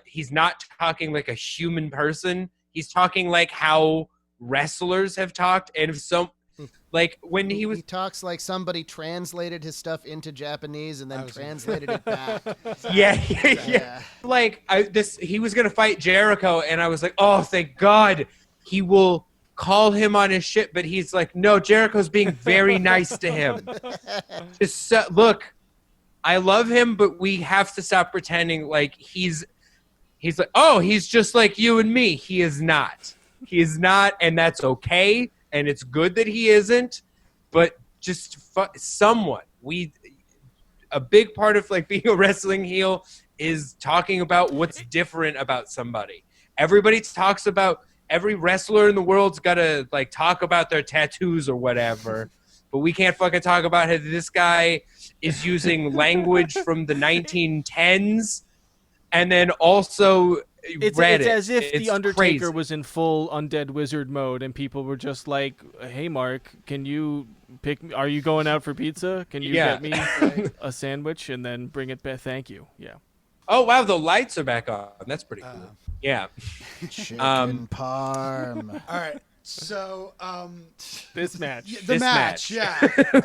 He's not talking like a human person. He's talking like how wrestlers have talked. And if like when he talks like somebody translated his stuff into Japanese and then translated it back. Yeah. Like he was gonna fight Jericho, and I was like, oh, thank God he will call him on his shit. But he's like, no, Jericho's being very nice to him. Just look, I love him, but we have to stop pretending like he's like, oh, he's just like you and me. He is not. He is not, and that's okay. And it's good that he isn't, but just someone. A big part of like being a wrestling heel is talking about what's different about somebody. Everybody talks about, every wrestler in the world's got to like talk about their tattoos or whatever, but we can't fucking talk about how this guy is using language from the 1910s, and then also It's as if The Undertaker was in full undead wizard mode, and people were just like, hey, Mark, can you are you going out for pizza? Can you get me a sandwich and then bring it back? Thank you. Yeah. Oh, wow, the lights are back on. That's pretty cool. Yeah. Chicken parm. All right. So, this match. The match, yeah.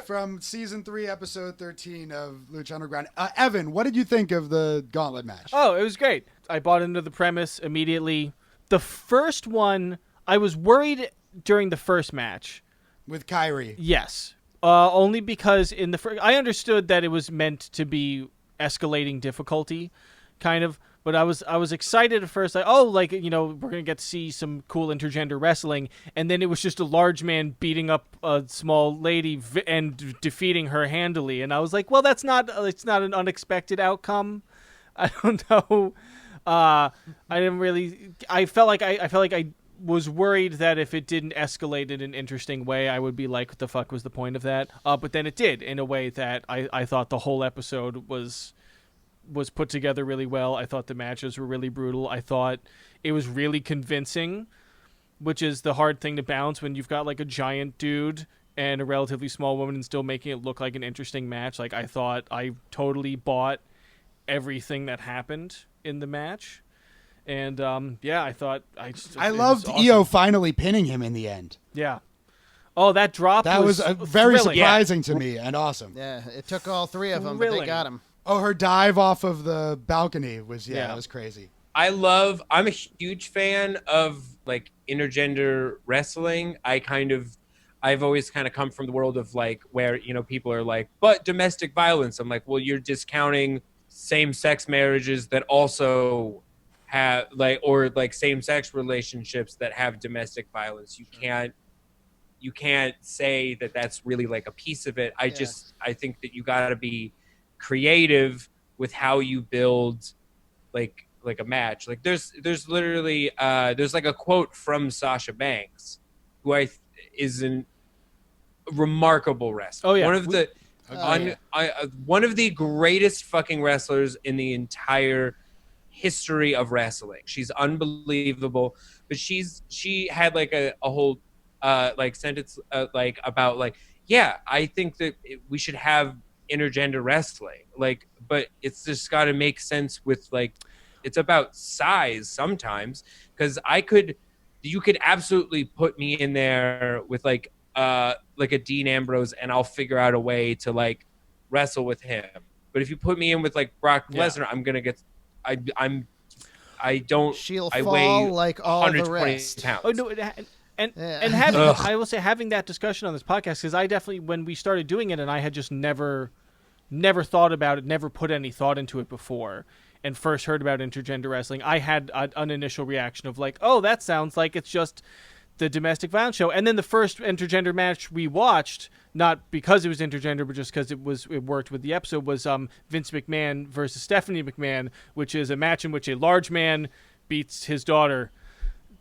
From season 3, episode 13 of Lucha Underground. Evan, what did you think of the gauntlet match? Oh, it was great. I bought into the premise immediately. The first one, I was worried during the first match. With Kyrie. Yes. Only because in the first, I understood that it was meant to be escalating difficulty, kind of. But I was excited at first, like, oh, like, you know, we're going to get to see some cool intergender wrestling. And then it was just a large man beating up a small lady and defeating her handily. And I was like, well, it's not an unexpected outcome. I don't know. I felt like I was worried that if it didn't escalate in an interesting way, I would be like, what the fuck was the point of that? But then it did, in a way that I thought the whole episode was put together really well. I thought the matches were really brutal. I thought it was really convincing, which is the hard thing to balance when you've got like a giant dude and a relatively small woman and still making it look like an interesting match. Like, I thought I totally bought everything that happened in the match. And I thought I loved awesome. Io finally pinning him in the end. Yeah. Oh, that drop was very surprising to me and awesome. Yeah, it took all three of them, but they got him. Oh, her dive off of the balcony was, that was crazy. I'm a huge fan of like intergender wrestling. I've always kind of come from the world of like where, you know, people are like, but domestic violence. I'm like, well, you're discounting same-sex marriages that also have like, or like same-sex relationships that have domestic violence. You can't say that that's really like a piece of it. I think that you got to be creative with how you build like a match. Like there's literally there's like a quote from Sasha Banks, who is a remarkable wrestler. Oh yeah, one of the greatest fucking wrestlers in the entire history of wrestling. She's unbelievable, but she had like a whole like sentence like about like, yeah, I think that we should have intergender wrestling, like, but it's just got to make sense with like, it's about size sometimes, because you could absolutely put me in there with like a Dean Ambrose and I'll figure out a way to like wrestle with him. But if you put me in with like Brock Lesnar, I'm gonna get she'll I fall weigh like all the rest. pounds. Oh no. And having, I will say, having that discussion on this podcast, because I definitely, when we started doing it, and I had just never thought about it, never put any thought into it before, and first heard about intergender wrestling, I had an initial reaction of like, oh, that sounds like it's just the domestic violence show. And then the first intergender match we watched, not because it was intergender, but just because it worked with the episode, was Vince McMahon versus Stephanie McMahon, which is a match in which a large man beats his daughter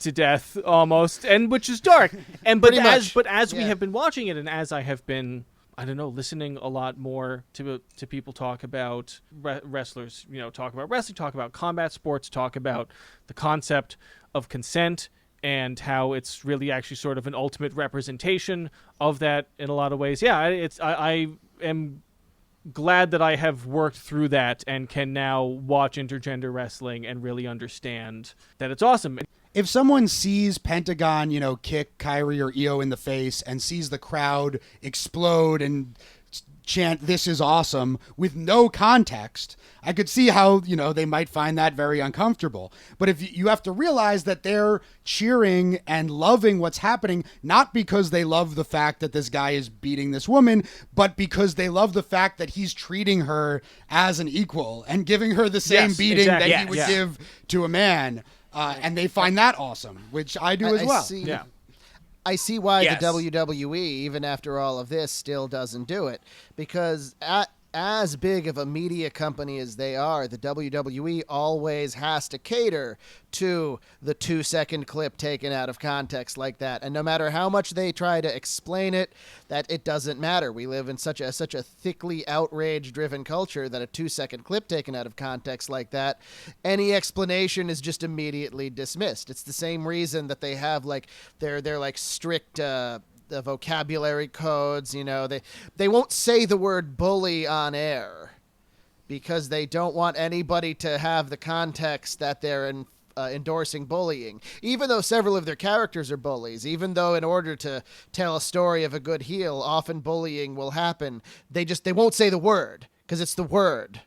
to death almost, and which is dark. And but Pretty much. as we Yeah. have been watching it, and as I have been, I don't know, listening a lot more to people talk about wrestlers, talk about wrestling, talk about combat sports, talk about the concept of consent and how it's really actually sort of an ultimate representation of that in a lot of ways. Yeah, I am glad that I have worked through that and can now watch intergender wrestling and really understand that it's awesome. If someone sees Pentagon, kick Kyrie or Io in the face and sees the crowd explode and chant, "This is awesome," with no context, I could see how, they might find that very uncomfortable. But if you have to realize that they're cheering and loving what's happening, not because they love the fact that this guy is beating this woman, but because they love the fact that he's treating her as an equal and giving her the same beating that he would give to a man. And they find that awesome, which I do as well. I see why Yes. the WWE, even after all of this, still doesn't do it. Because as big of a media company as they are, the WWE always has to cater to the 2-second clip taken out of context like that. And no matter how much they try to explain it, that it doesn't matter. We live in such a thickly outrage-driven culture that a 2-second clip taken out of context like that, any explanation is just immediately dismissed. It's the same reason that they have their like strict the vocabulary codes. They won't say the word bully on air because they don't want anybody to have the context that they're endorsing bullying, even though several of their characters are bullies, even though in order to tell a story of a good heel, often bullying will happen. They won't say the word because it's the word.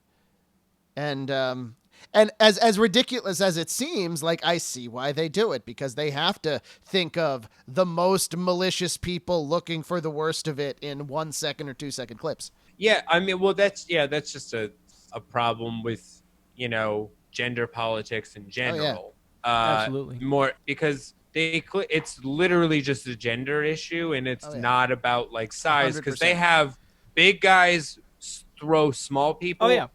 And as ridiculous as it seems, I see why they do it, because they have to think of the most malicious people looking for the worst of it in 1 second or 2-second clips. Yeah, I mean, well, that's just a problem with, gender politics in general. Absolutely. More because it's literally just a gender issue, and it's not about size, because they 100%. have big guys throw small people.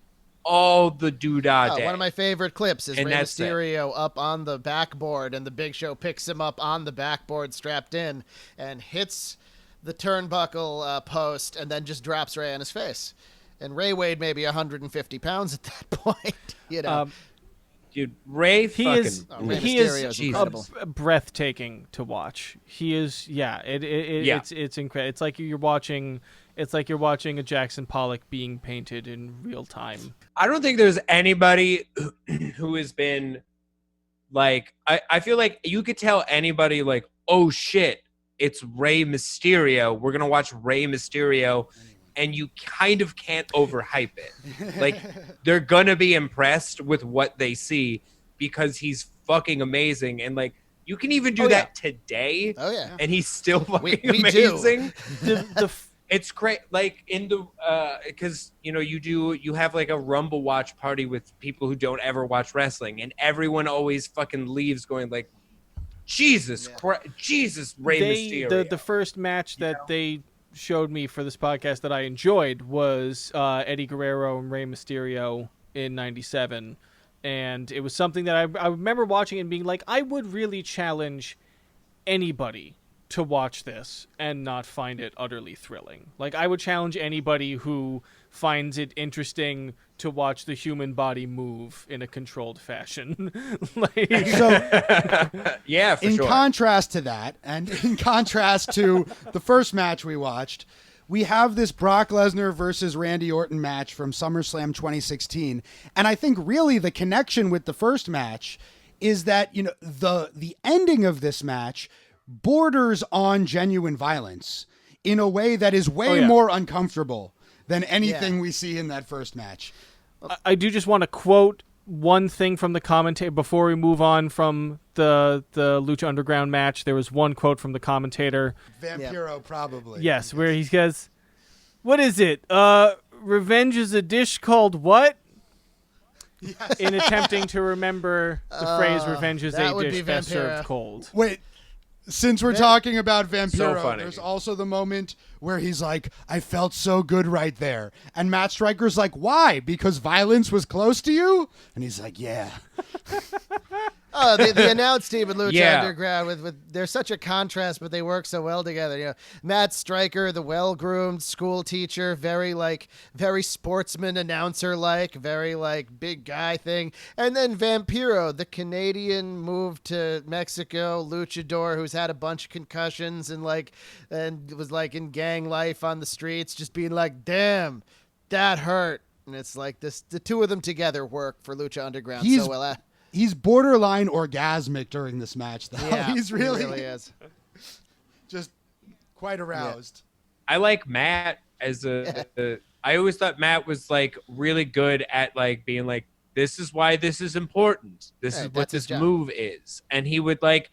All the doodah day. One of my favorite clips is And Rey that's Mysterio up on the backboard, and the Big Show picks him up on the backboard strapped in and hits the turnbuckle post and then just drops Rey on his face. And Rey weighed maybe 150 pounds at that point. Dude, Ray He fucking... is Rey he Mysterio is is incredible. breathtaking to watch. He is it's incredible. It's like you're watching a Jackson Pollock being painted in real time. I don't think there's anybody who has been I feel like you could tell anybody oh shit, it's Rey Mysterio. We're going to watch Rey Mysterio. And you kind of can't overhype it. They're going to be impressed with what they see because he's fucking amazing. And you can even do that today. Oh, yeah. And he's still fucking we amazing. It's great. In the, because, you have a Rumble watch party with people who don't ever watch wrestling. And everyone always fucking leaves going Jesus Christ, Jesus, Rey Mysterio. The first match that they showed me for this podcast that I enjoyed was Eddie Guerrero and Rey Mysterio in '97, and it was something that I remember watching and being I would really challenge anybody to watch this and not find it utterly thrilling. I would challenge anybody who finds it interesting to watch the human body move in a controlled fashion. Yeah, for in sure. contrast to that, and in contrast to the first match we watched, we have this Brock Lesnar versus Randy Orton match from SummerSlam 2016. And I think really the connection with the first match is that, the ending of this match borders on genuine violence in a way that is way more uncomfortable than anything we see in that first match. I do just want to quote one thing from the commentary before we move on from the Lucha Underground match. There was one quote from the commentator. Vampiro, probably. Yes, where he says, "What is it? Revenge is a dish called what?" Yes. In attempting to remember the phrase "revenge is a dish best served cold." Wait. Since we're talking about Vampiro, So there's also the moment where he's like, I felt so good right there. And Matt Stryker's like, why? Because violence was close to you? And he's like, yeah. Oh, the announce team in Lucha Yeah. Underground with they're such a contrast, but they work so well together. You know, Matt Stryker, the well-groomed school teacher, very sportsman announcer like, very like big guy thing, and then Vampiro, the Canadian moved to Mexico luchador who's had a bunch of concussions and was like in gang life on the streets, just being like, damn, that hurt. And it's like this, the two of them together work for Lucha Underground so well. He's borderline orgasmic during this match, though. Yeah, He really is. Just quite aroused. I like Matt as I always thought Matt was like really good at like being like, this is why this is important. This is what this move is. And he would like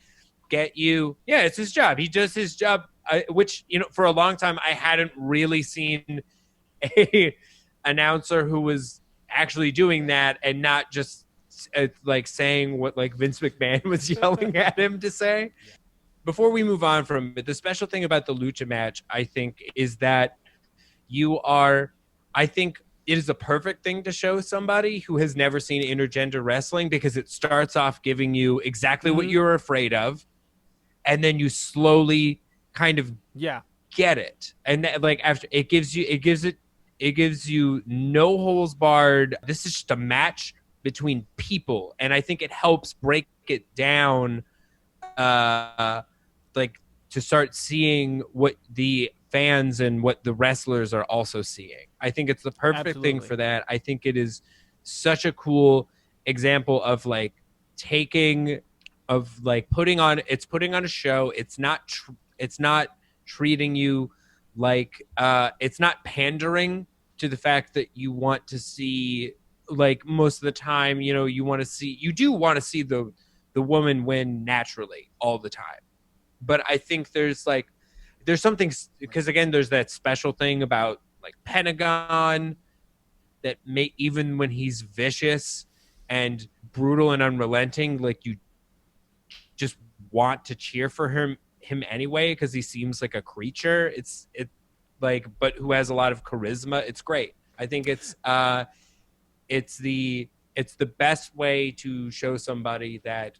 get you. Yeah, it's his job. He does his job, which, you know, for a long time, I hadn't really seen a announcer who was actually doing that and not just like saying what like Vince McMahon was yelling at him to say. Before we move on from it, the special thing about the lucha match, I think, is that I think it is a perfect thing to show somebody who has never seen intergender wrestling, because it starts off giving you exactly what you're afraid of, and then you slowly kind of get it. And like after it gives you no holes barred. This is just a match between people, and I think it helps break it down, like to start seeing what the fans and what the wrestlers are also seeing. I think it's the perfect thing for that. I think it is such a cool example of like putting on a show. It's not treating you like it's not pandering to the fact that you want to see, like most of the time, you know, you do want to see the woman win naturally all the time. But I think there's something, because again, there's that special thing about like Pentagon that even when he's vicious and brutal and unrelenting, like you just want to cheer for him anyway, because he seems like a creature. But who has a lot of charisma. It's great. I think it's the best way to show somebody that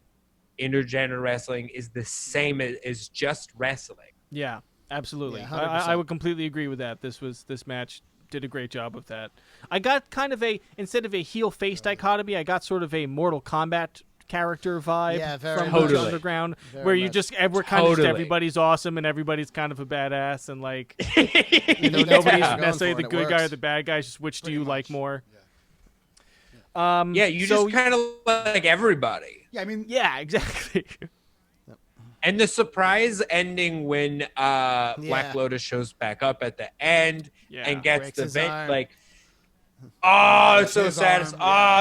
intergender wrestling is the same as just wrestling. Yeah, absolutely. Yeah, I would completely agree with that. This match did a great job of that. I got kind of instead of a heel face dichotomy, I got sort of a Mortal Kombat character vibe from Lucha Underground, where everybody's awesome and everybody's kind of a badass, and like nobody's necessarily the good guy or the bad guy. Just which do you like more? You just kind of like everybody. Yeah, I mean, yeah, exactly. And the surprise ending when Black Lotus shows back up at the end and gets the vent, like, it's so sad.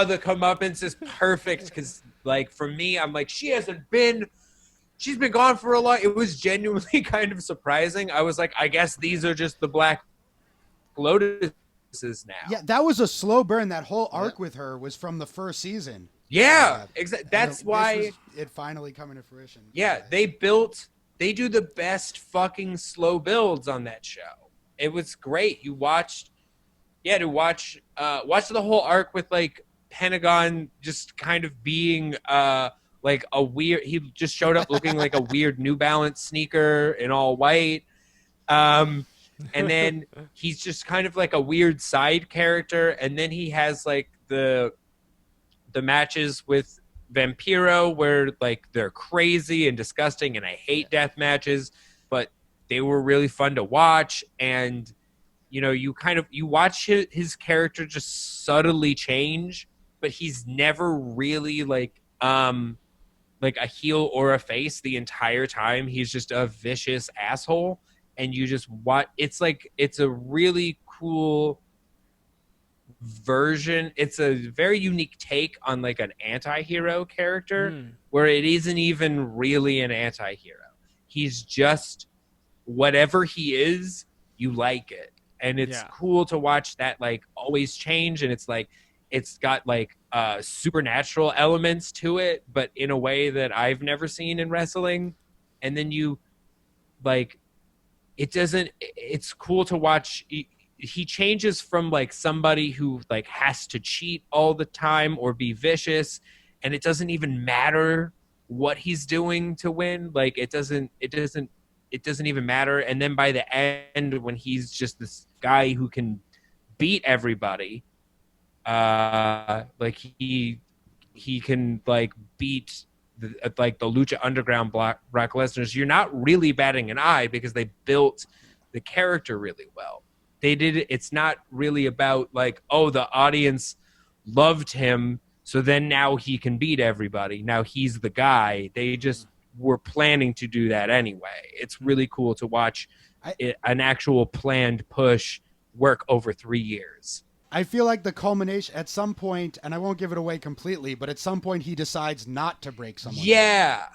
The comeuppance is perfect, because like for me, I'm like, she's been gone for a lot. It was genuinely kind of surprising. I was like, I guess these are just the Black Lotuses now. Yeah, that was a slow burn. That whole arc with her was from the first season. Yeah, exactly. That's why it finally coming to fruition. Yeah, they do the best fucking slow builds on that show. It was great. You watched, to watch the whole arc with like Pentagon just kind of being like a weird. He just showed up looking like a weird New Balance sneaker in all white. And then he's just kind of like a weird side character, and then he has like the matches with Vampiro where like they're crazy and disgusting, and I hate death matches, but they were really fun to watch. And you know, you watch his character just subtly change, but he's never really like a heel or a face the entire time. He's just a vicious asshole, and you just watch. It's a really cool version. It's a very unique take on like an anti-hero character where it isn't even really an anti-hero. He's just whatever he is, you like it. And it's cool to watch that like always change, and it's like it's got like supernatural elements to it, but in a way that I've never seen in wrestling. And then you like it's cool to watch. He changes from like somebody who like has to cheat all the time or be vicious, and it doesn't even matter what he's doing to win. Like it doesn't even matter. And then by the end, when he's just this guy who can beat everybody, like he can like beat the Lucha Underground Brock Lesnar's, you're not really batting an eye because they built the character really well. They did it. It's not really about like, oh, the audience loved him, so then now he can beat everybody. Now he's the guy. They just were planning to do that anyway. It's really cool to watch an actual planned push work over 3 years. I feel like the culmination at some point, and I won't give it away completely, but at some point he decides not to break someone. Yeah.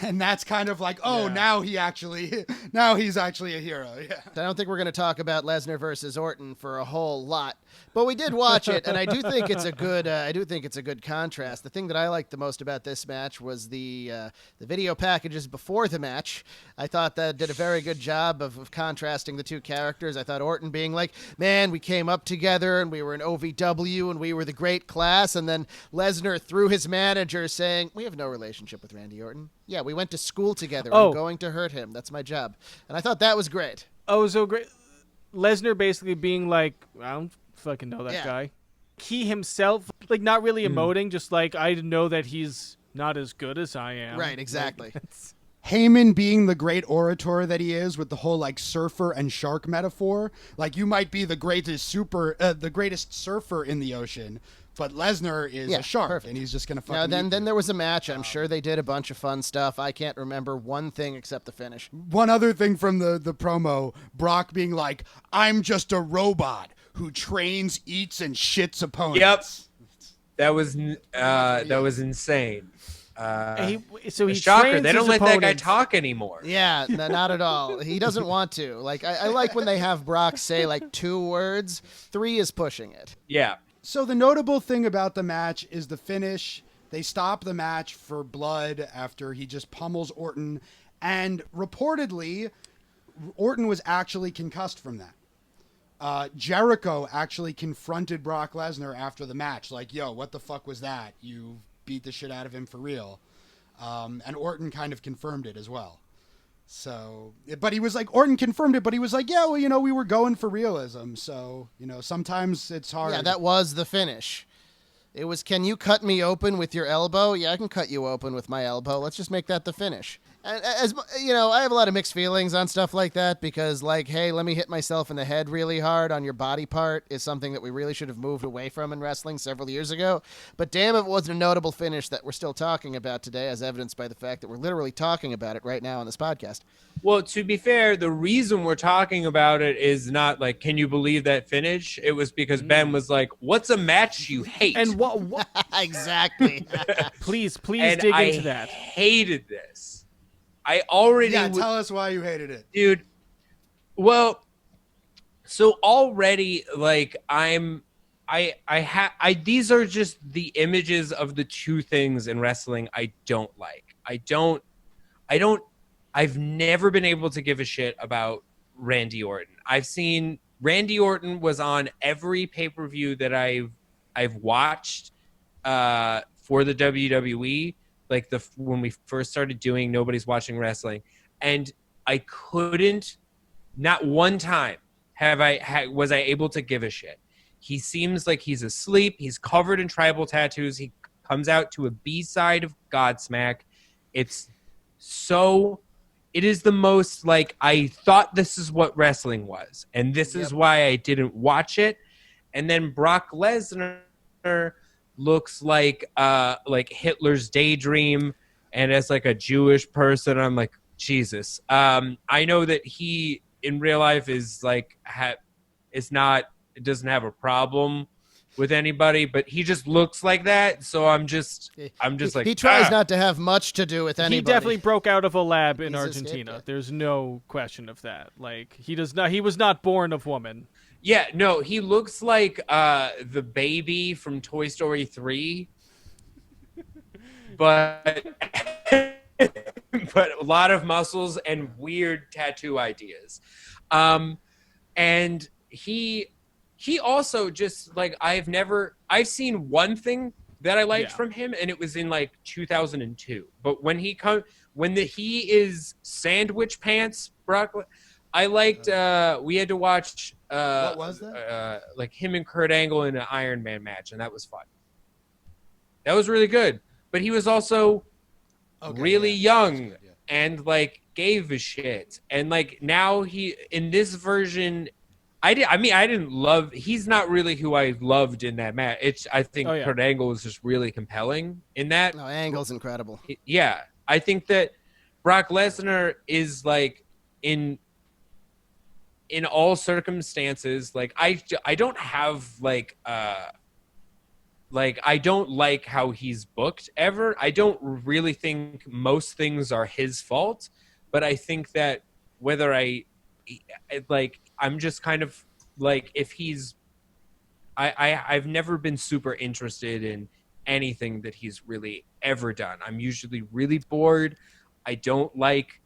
And that's kind of like, oh, now he's actually a hero. Yeah. I don't think we're going to talk about Lesnar versus Orton for a whole lot, but we did watch it, and I do think it's a good contrast. The thing that I liked the most about this match was the video packages before the match. I thought that did a very good job of contrasting the two characters. I thought Orton being like, man, we came up together and we were in OVW and we were the great class, and then Lesnar through his manager saying, we have no relationship with Randy Orton. Yeah, we went to school together. I'm going to hurt him. That's my job. And I thought that was great. Oh, so great. Lesnar basically being like, I don't fucking know that guy. He himself, like, not really emoting, just like, I know that he's not as good as I am. Right, exactly. Heyman being the great orator that he is with the whole like surfer and shark metaphor. Like you might be the greatest surfer in the ocean, but Lesnar is a shark, and he's just going to fucking... Now, then there was a match. I'm sure they did a bunch of fun stuff. I can't remember one thing except the finish. One other thing from the promo, Brock being like, I'm just a robot who trains, eats, and shits opponents. Yep. That was insane. He shocker. They don't let opponents. that guy talk anymore. Yeah, not at all. He doesn't want to. Like I like when they have Brock say like 2 words. 3 is pushing it. Yeah. So the notable thing about the match is the finish. They stop the match for blood after he just pummels Orton. And reportedly, Orton was actually concussed from that. Jericho actually confronted Brock Lesnar after the match. Like, yo, what the fuck was that? You beat the shit out of him for real. And Orton kind of confirmed it as well. So, but he was like, Orton confirmed it, but he was like, yeah, well, we were going for realism. So, sometimes it's hard. Yeah, that was the finish. It was, can you cut me open with your elbow? Yeah, I can cut you open with my elbow. Let's just make that the finish. And as you know, I have a lot of mixed feelings on stuff like that because, like, hey, let me hit myself in the head really hard on your body part is something that we really should have moved away from in wrestling several years ago. But damn, it wasn't a notable finish that we're still talking about today, as evidenced by the fact that we're literally talking about it right now on this podcast. Well, to be fair, the reason we're talking about it is not like, can you believe that finish? It was because Ben was like, what's a match you hate? And what? Exactly. Please and dig I into that. Hated this. I already... Yeah, tell us why you hated it. Dude, well, so already, like, these are just the images of the two things in wrestling I don't like. I've never been able to give a shit about Randy Orton. I've seen Randy Orton was on every pay-per-view that I've watched for the WWE, like when we first started doing Nobody's Watching Wrestling, and I couldn't, not one time was I able to give a shit. He seems like he's asleep. He's covered in tribal tattoos. He comes out to a B-side of Godsmack. It is the most, like, I thought this is what wrestling was, and this is why I didn't watch it. And then Brock Lesnar looks like Hitler's daydream, and as like a Jewish person, I'm like, Jesus. I know that he in real life is like it doesn't have a problem with anybody, but he just looks like that. So I'm just like, he tries not to have much to do with anybody. He definitely broke out of a lab in Argentina. There's no question of that. Like he was not born of woman. Yeah, no, he looks like the baby from Toy Story 3, but a lot of muscles and weird tattoo ideas. And he also just, like, I've seen one thing that I liked Yeah. from him, and it was in like 2002. But when he is sandwich pants, Brock, I liked. We had to watch. What was that? Like him and Kurt Angle in an Iron Man match, and that was fun. That was really good. But he was also really young and like gave a shit. And like now he in this version, I didn't love. He's not really who I loved in that match. I think Kurt Angle was just really compelling in that. No, Angle's incredible. Yeah, I think that Brock Lesnar is like in all circumstances. Like I don't have like I don't like how he's booked ever. I don't really think most things are his fault, but I think that whether I'm just kind of like if he's I've never been super interested in anything that he's really ever done. I'm usually really bored. I don't like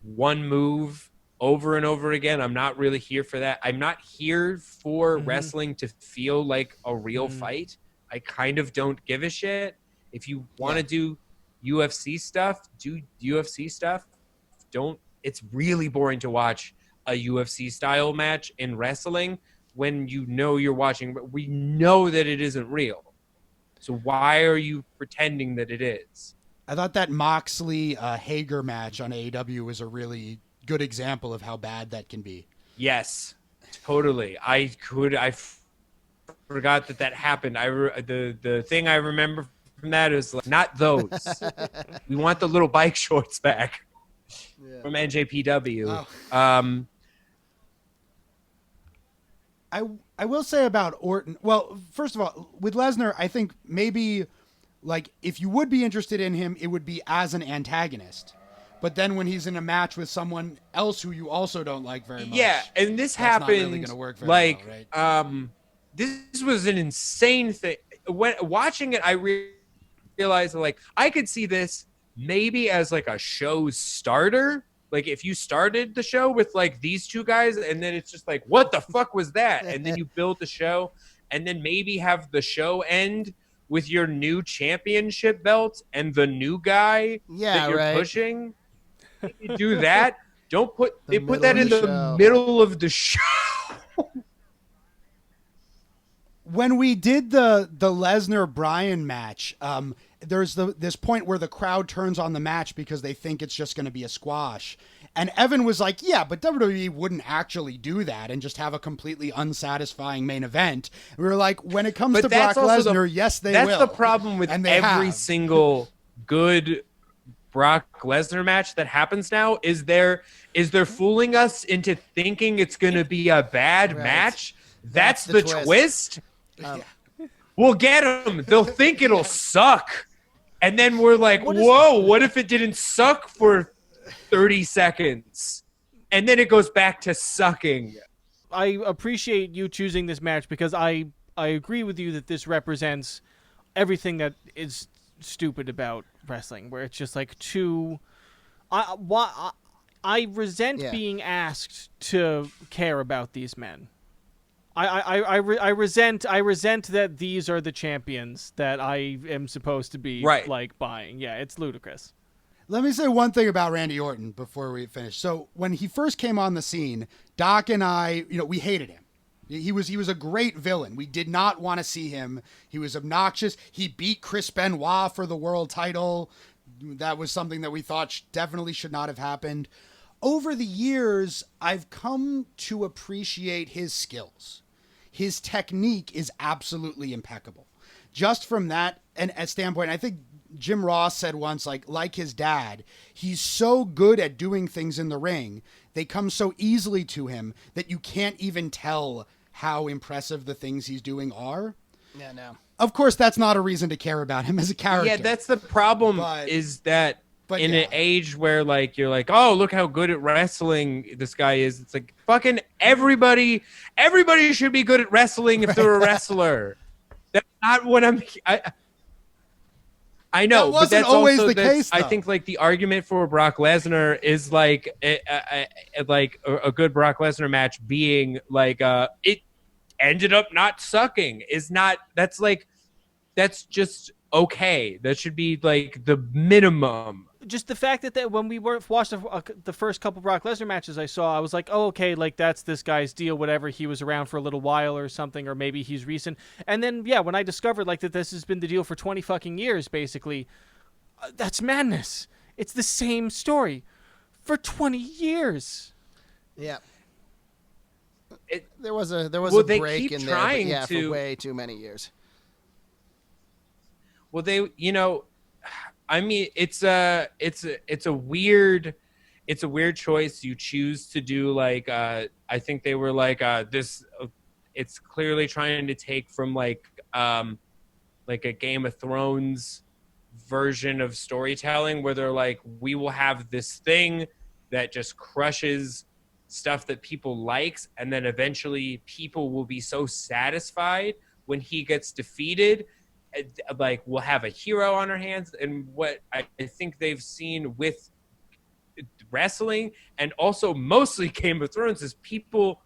one move over and over again. I'm not really here for that. I'm not here for wrestling to feel like a real fight. I kind of don't give a shit. If you want to do UFC stuff, do UFC stuff. It's really boring to watch a UFC style match in wrestling when you know you're watching, but we know that it isn't real. So why are you pretending that it is? I thought that Moxley Hager match on AEW was a really good example of how bad that can be. Yes, totally. I forgot that happened. The thing I remember from that is like, not those. We want the little bike shorts back from NJPW. Oh. I will say about Orton. Well, first of all, with Lesnar, I think maybe like if you would be interested in him, it would be as an antagonist. But then when he's in a match with someone else who you also don't like very much, and this happened. Not really gonna work very well, right? This was an insane thing. When watching it, I realized like I could see this maybe as like a show's starter. Like if you started the show with like these two guys and then it's just like, what the fuck was that? And then you build the show and then maybe have the show end with your new championship belt and the new guy that you're pushing. You do that. Don't put put that in the middle of the show. When we did the Lesnar Bryan match, there's this point where the crowd turns on the match because they think it's just going to be a squash. And Evan was like, yeah, but WWE wouldn't actually do that and just have a completely unsatisfying main event. And we were like, when it comes to Brock Lesnar, yes, they will. That's the problem with every single good Brock Lesnar match that happens now is they're fooling us into thinking it's going to be a bad match. That's the twist. We'll get them. They'll think it'll suck. And then we're like, whoa, what if it didn't suck for 30 seconds? And then it goes back to sucking. I appreciate you choosing this match because I agree with you that this represents everything that is stupid about wrestling, where it's just like I resent being asked to care about these men. I resent that these are the champions that I am supposed to be like buying. Yeah, it's ludicrous. Let me say one thing about Randy Orton before we finish. So when he first came on the scene, Doc and I, we hated him. He was a great villain. We did not want to see him. He was obnoxious. He beat Chris Benoit for the world title. That was something that we thought definitely should not have happened. Over the years, I've come to appreciate his skills. His technique is absolutely impeccable. Just from that and a standpoint, I think Jim Ross said once, like his dad, he's so good at doing things in the ring. They come so easily to him that you can't even tell how impressive the things he's doing are. Yeah, no. Of course, that's not a reason to care about him as a character. Yeah, that's the problem is that in an age where like you're like, oh, look how good at wrestling this guy is. It's like fucking everybody should be good at wrestling if they're a wrestler. That's not what I know, but that's always also the case. I think like the argument for Brock Lesnar is like a good Brock Lesnar match being like it ended up not sucking is not. That's like that's just okay. That should be like the minimum. Just the fact that when we watched the first couple Brock Lesnar matches I saw, I was like, oh, okay, like that's this guy's deal, whatever. He was around for a little while or something, or maybe he's recent. And then, yeah, when I discovered like that this has been the deal for 20 fucking years, basically, that's madness. It's the same story for 20 years. Yeah. There was a they break keep in there, trying but to, for way too many years. Well, they, I mean, it's a weird choice. You choose to do like, I think they were like, this, it's clearly trying to take from like a Game of Thrones version of storytelling where they're like, we will have this thing that just crushes stuff that people likes, and then eventually people will be so satisfied when he gets defeated, like we'll have a hero on our hands. And what I think they've seen with wrestling, and also mostly Game of Thrones, is people,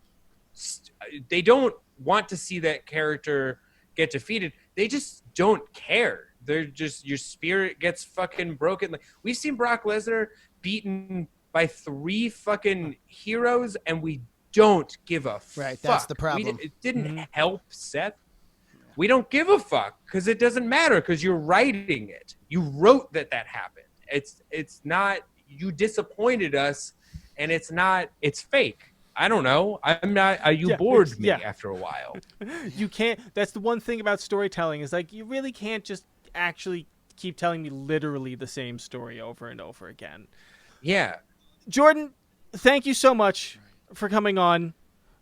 they don't want to see that character get defeated. They just don't care. They're just, your spirit gets fucking broken. Like, we've seen Brock Lesnar beaten by 3 fucking heroes, and we don't give a fuck. Right, that's the problem. It didn't help Seth. We don't give a fuck because it doesn't matter, because you're writing it. You wrote that happened. It's not, you disappointed us, and it's fake. I don't know. I'm not. You bored me after a while. You can't. That's the one thing about storytelling, is like you really can't just actually keep telling me literally the same story over and over again. Yeah. Jordan, thank you so much for coming on.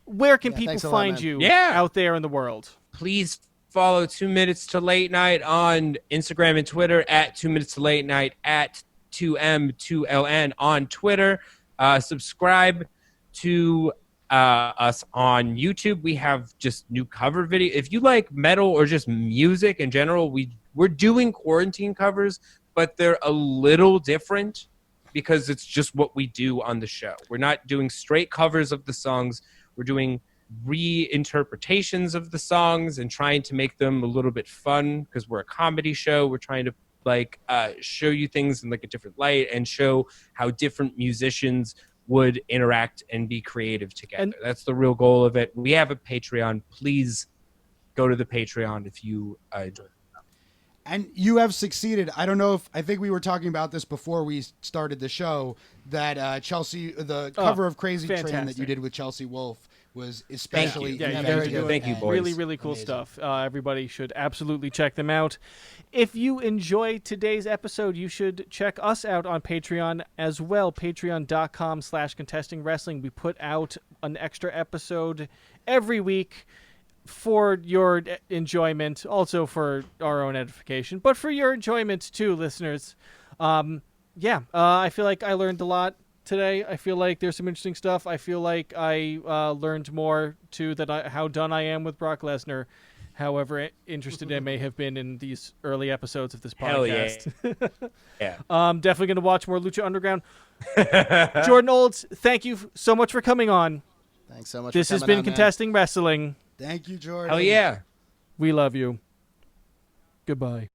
Where can people find you out there in the world? Please follow 2 Minutes to Late Night on Instagram and Twitter, at 2 Minutes to Late Night, at 2M2LN on Twitter. Subscribe to us on YouTube. We have just new cover video. If you like metal or just music in general, we're doing quarantine covers, but they're a little different because it's just what we do on the show. We're not doing straight covers of the songs. We're doing reinterpretations of the songs and trying to make them a little bit fun, because we're a comedy show. We're trying to like show you things in like a different light and show how different musicians would interact and be creative together. And that's the real goal of it. We have a Patreon. Please go to the Patreon if you enjoy it. And you have succeeded. I don't know if, I think we were talking about this before we started the show, that Chelsea, the cover of Crazy Train that you did with Chelsea Wolfe was especially very good. Thank you, boys. Really, really cool stuff. Everybody should absolutely check them out. If you enjoyed today's episode, you should check us out on Patreon as well. Patreon.com/contestingwrestling. We put out an extra episode every week for your enjoyment, also for our own edification, but for your enjoyment too, listeners. I feel like I learned a lot today. I feel like there's some interesting stuff. I feel like I learned more too, how done I am with Brock Lesnar, however interested I may have been in these early episodes of this podcast. Yeah. Definitely going to watch more Lucha Underground. Jordan Olds, thank you so much for coming on. Thanks so much. This has been Contesting Wrestling. Thank you, Jordan. Hell yeah. We love you. Goodbye.